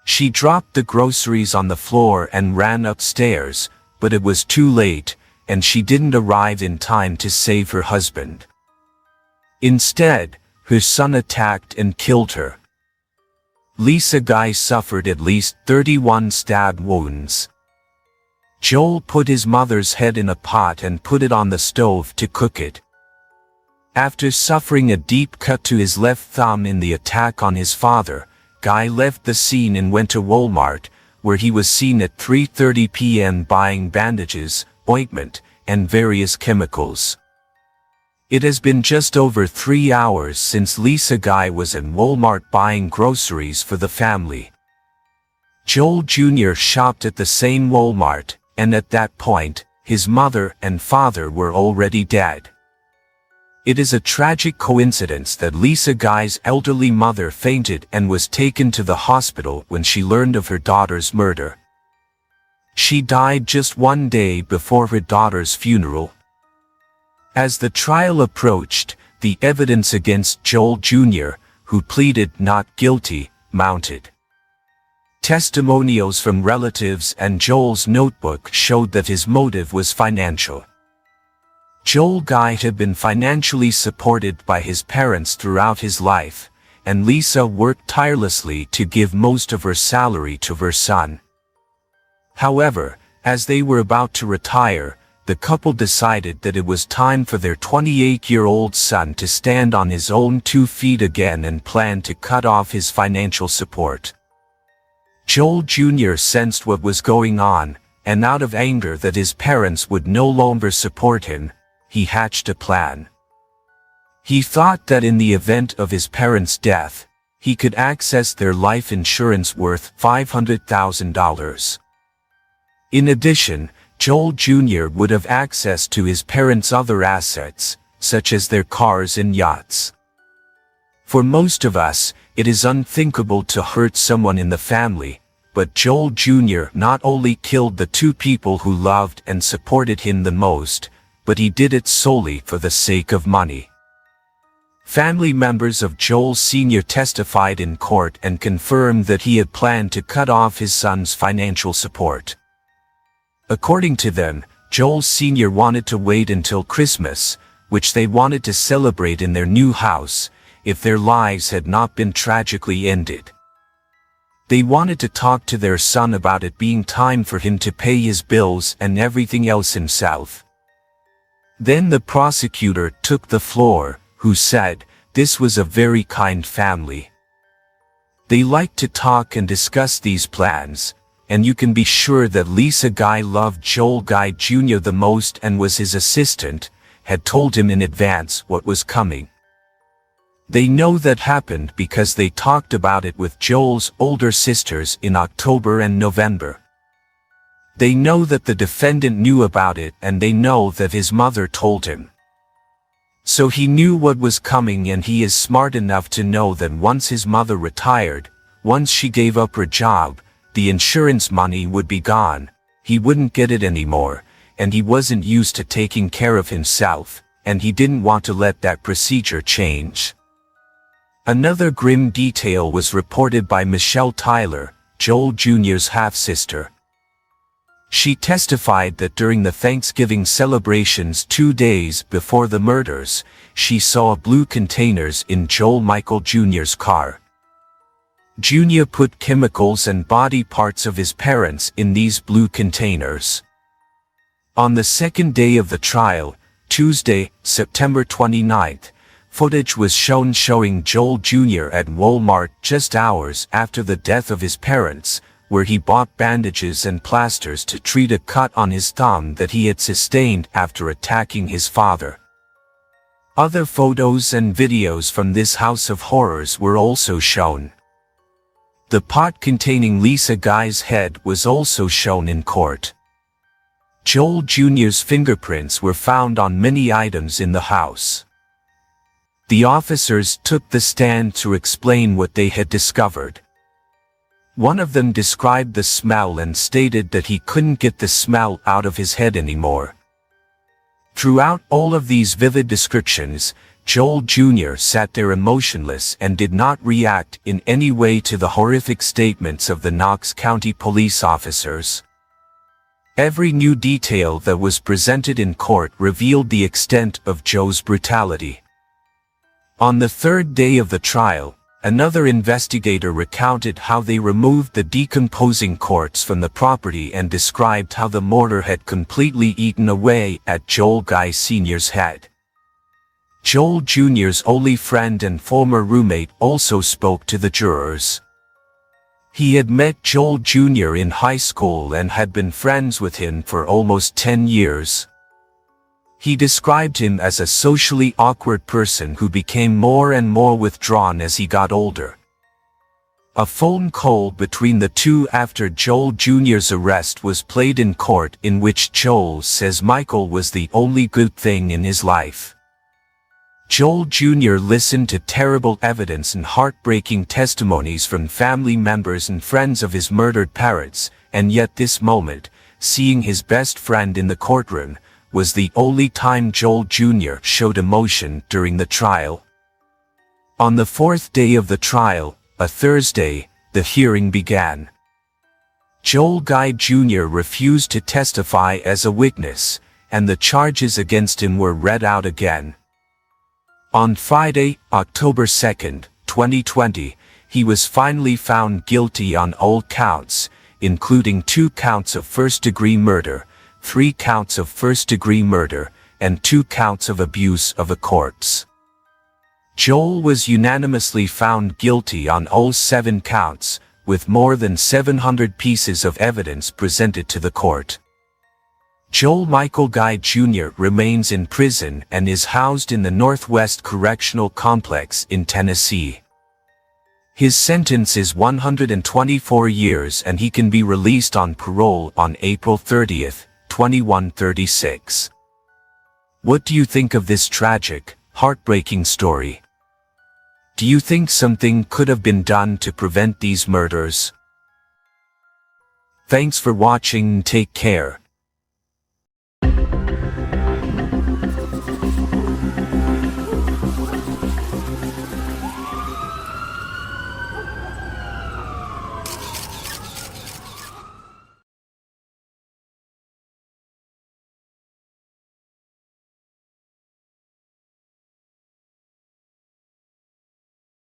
She dropped the groceries on the floor and ran upstairs, but it was too late, and she didn't arrive in time to save her husband. Instead, her son attacked and killed her. Lisa Guy suffered at least 31 stab wounds. Joel put his mother's head in a pot and put it on the stove to cook it. After suffering a deep cut to his left thumb in the attack on his father, Guy left the scene and went to Walmart, where he was seen at 3:30 p.m. buying bandages, ointment, and various chemicals. It has been just over 3 hours since Lisa Guy was at Walmart buying groceries for the family. Joel Jr. shopped at the same Walmart, and at that point, his mother and father were already dead. It is a tragic coincidence that Lisa Guy's elderly mother fainted and was taken to the hospital when she learned of her daughter's murder. She died just 1 day before her daughter's funeral. As the trial approached, the evidence against Joel Jr., who pleaded not guilty, mounted. Testimonials from relatives and Joel's notebook showed that his motive was financial. Joel Guy had been financially supported by his parents throughout his life, and Lisa worked tirelessly to give most of her salary to her son. However, as they were about to retire, the couple decided that it was time for their 28-year-old son to stand on his own 2 feet again and planned to cut off his financial support. Joel Jr. sensed what was going on, and out of anger that his parents would no longer support him, he hatched a plan. He thought that in the event of his parents' death, he could access their life insurance worth $500,000. In addition, Joel Jr. would have access to his parents' other assets, such as their cars and yachts. For most of us, it is unthinkable to hurt someone in the family, but Joel Jr. not only killed the 2 people who loved and supported him the most, but he did it solely for the sake of money. Family members of Joel Sr. testified in court and confirmed that he had planned to cut off his son's financial support. According to them, Joel Sr. wanted to wait until Christmas, which they wanted to celebrate in their new house, if their lives had not been tragically ended. They wanted to talk to their son about it being time for him to pay his bills and everything else himself. Then the prosecutor took the floor, who said, this was a very kind family. They liked to talk and discuss these plans, and you can be sure that Lisa Guy loved Joel Guy Jr. the most and was his assistant, had told him in advance what was coming. They know that happened because they talked about it with Joel's older sisters in October and November. They know that the defendant knew about it and they know that his mother told him. So he knew what was coming, and he is smart enough to know that once his mother retired, once she gave up her job, the insurance money would be gone, he wouldn't get it anymore, and he wasn't used to taking care of himself, and he didn't want to let that procedure change. Another grim detail was reported by Michelle Tyler, Joel Jr.'s half-sister. She testified that during the Thanksgiving celebrations 2 days before the murders, she saw blue containers in Joel Michael Jr.'s car. Jr. put chemicals and body parts of his parents in these blue containers. On the second day of the trial, Tuesday, September 29th, footage was shown showing Joel Jr. at Walmart just hours after the death of his parents, where he bought bandages and plasters to treat a cut on his thumb that he had sustained after attacking his father. Other photos and videos from this house of horrors were also shown. The pot containing Lisa Guy's head was also shown in court. Joel Jr.'s fingerprints were found on many items in the house. The officers took the stand to explain what they had discovered. One of them described the smell and stated that he couldn't get the smell out of his head anymore. Throughout all of these vivid descriptions, Joel Jr. sat there emotionless and did not react in any way to the horrific statements of the Knox County police officers. Every new detail that was presented in court revealed the extent of Joe's brutality. On the third day of the trial, another investigator recounted how they removed the decomposing corpse from the property and described how the mortar had completely eaten away at Joel Guy Sr.'s head. Joel Jr.'s only friend and former roommate also spoke to the jurors. He had met Joel Jr. in high school and had been friends with him for almost 10 years. He described him as a socially awkward person who became more and more withdrawn as he got older. A phone call between the two after Joel Jr.'s arrest was played in court, in which Joel says Michael was the only good thing in his life. Joel Jr. listened to terrible evidence and heartbreaking testimonies from family members and friends of his murdered parents, and yet this moment, seeing his best friend in the courtroom, was the only time Joel Jr. showed emotion during the trial. On the fourth day of the trial, a Thursday, the hearing began. Joel Guy Jr. refused to testify as a witness, and the charges against him were read out again. On Friday, October 2, 2020, he was finally found guilty on all counts, including 2 counts of first-degree murder, 3 counts of first-degree murder, and 2 counts of abuse of a corpse. Joel was unanimously found guilty on all 7 counts, with more than 700 pieces of evidence presented to the court. Joel Michael Guy Jr. remains in prison and is housed in the Northwest Correctional Complex in Tennessee. His sentence is 124 years and he can be released on parole on April 30, 2136. What do you think of this tragic, heartbreaking story? Do you think something could have been done to prevent these murders? Thanks for watching and take care.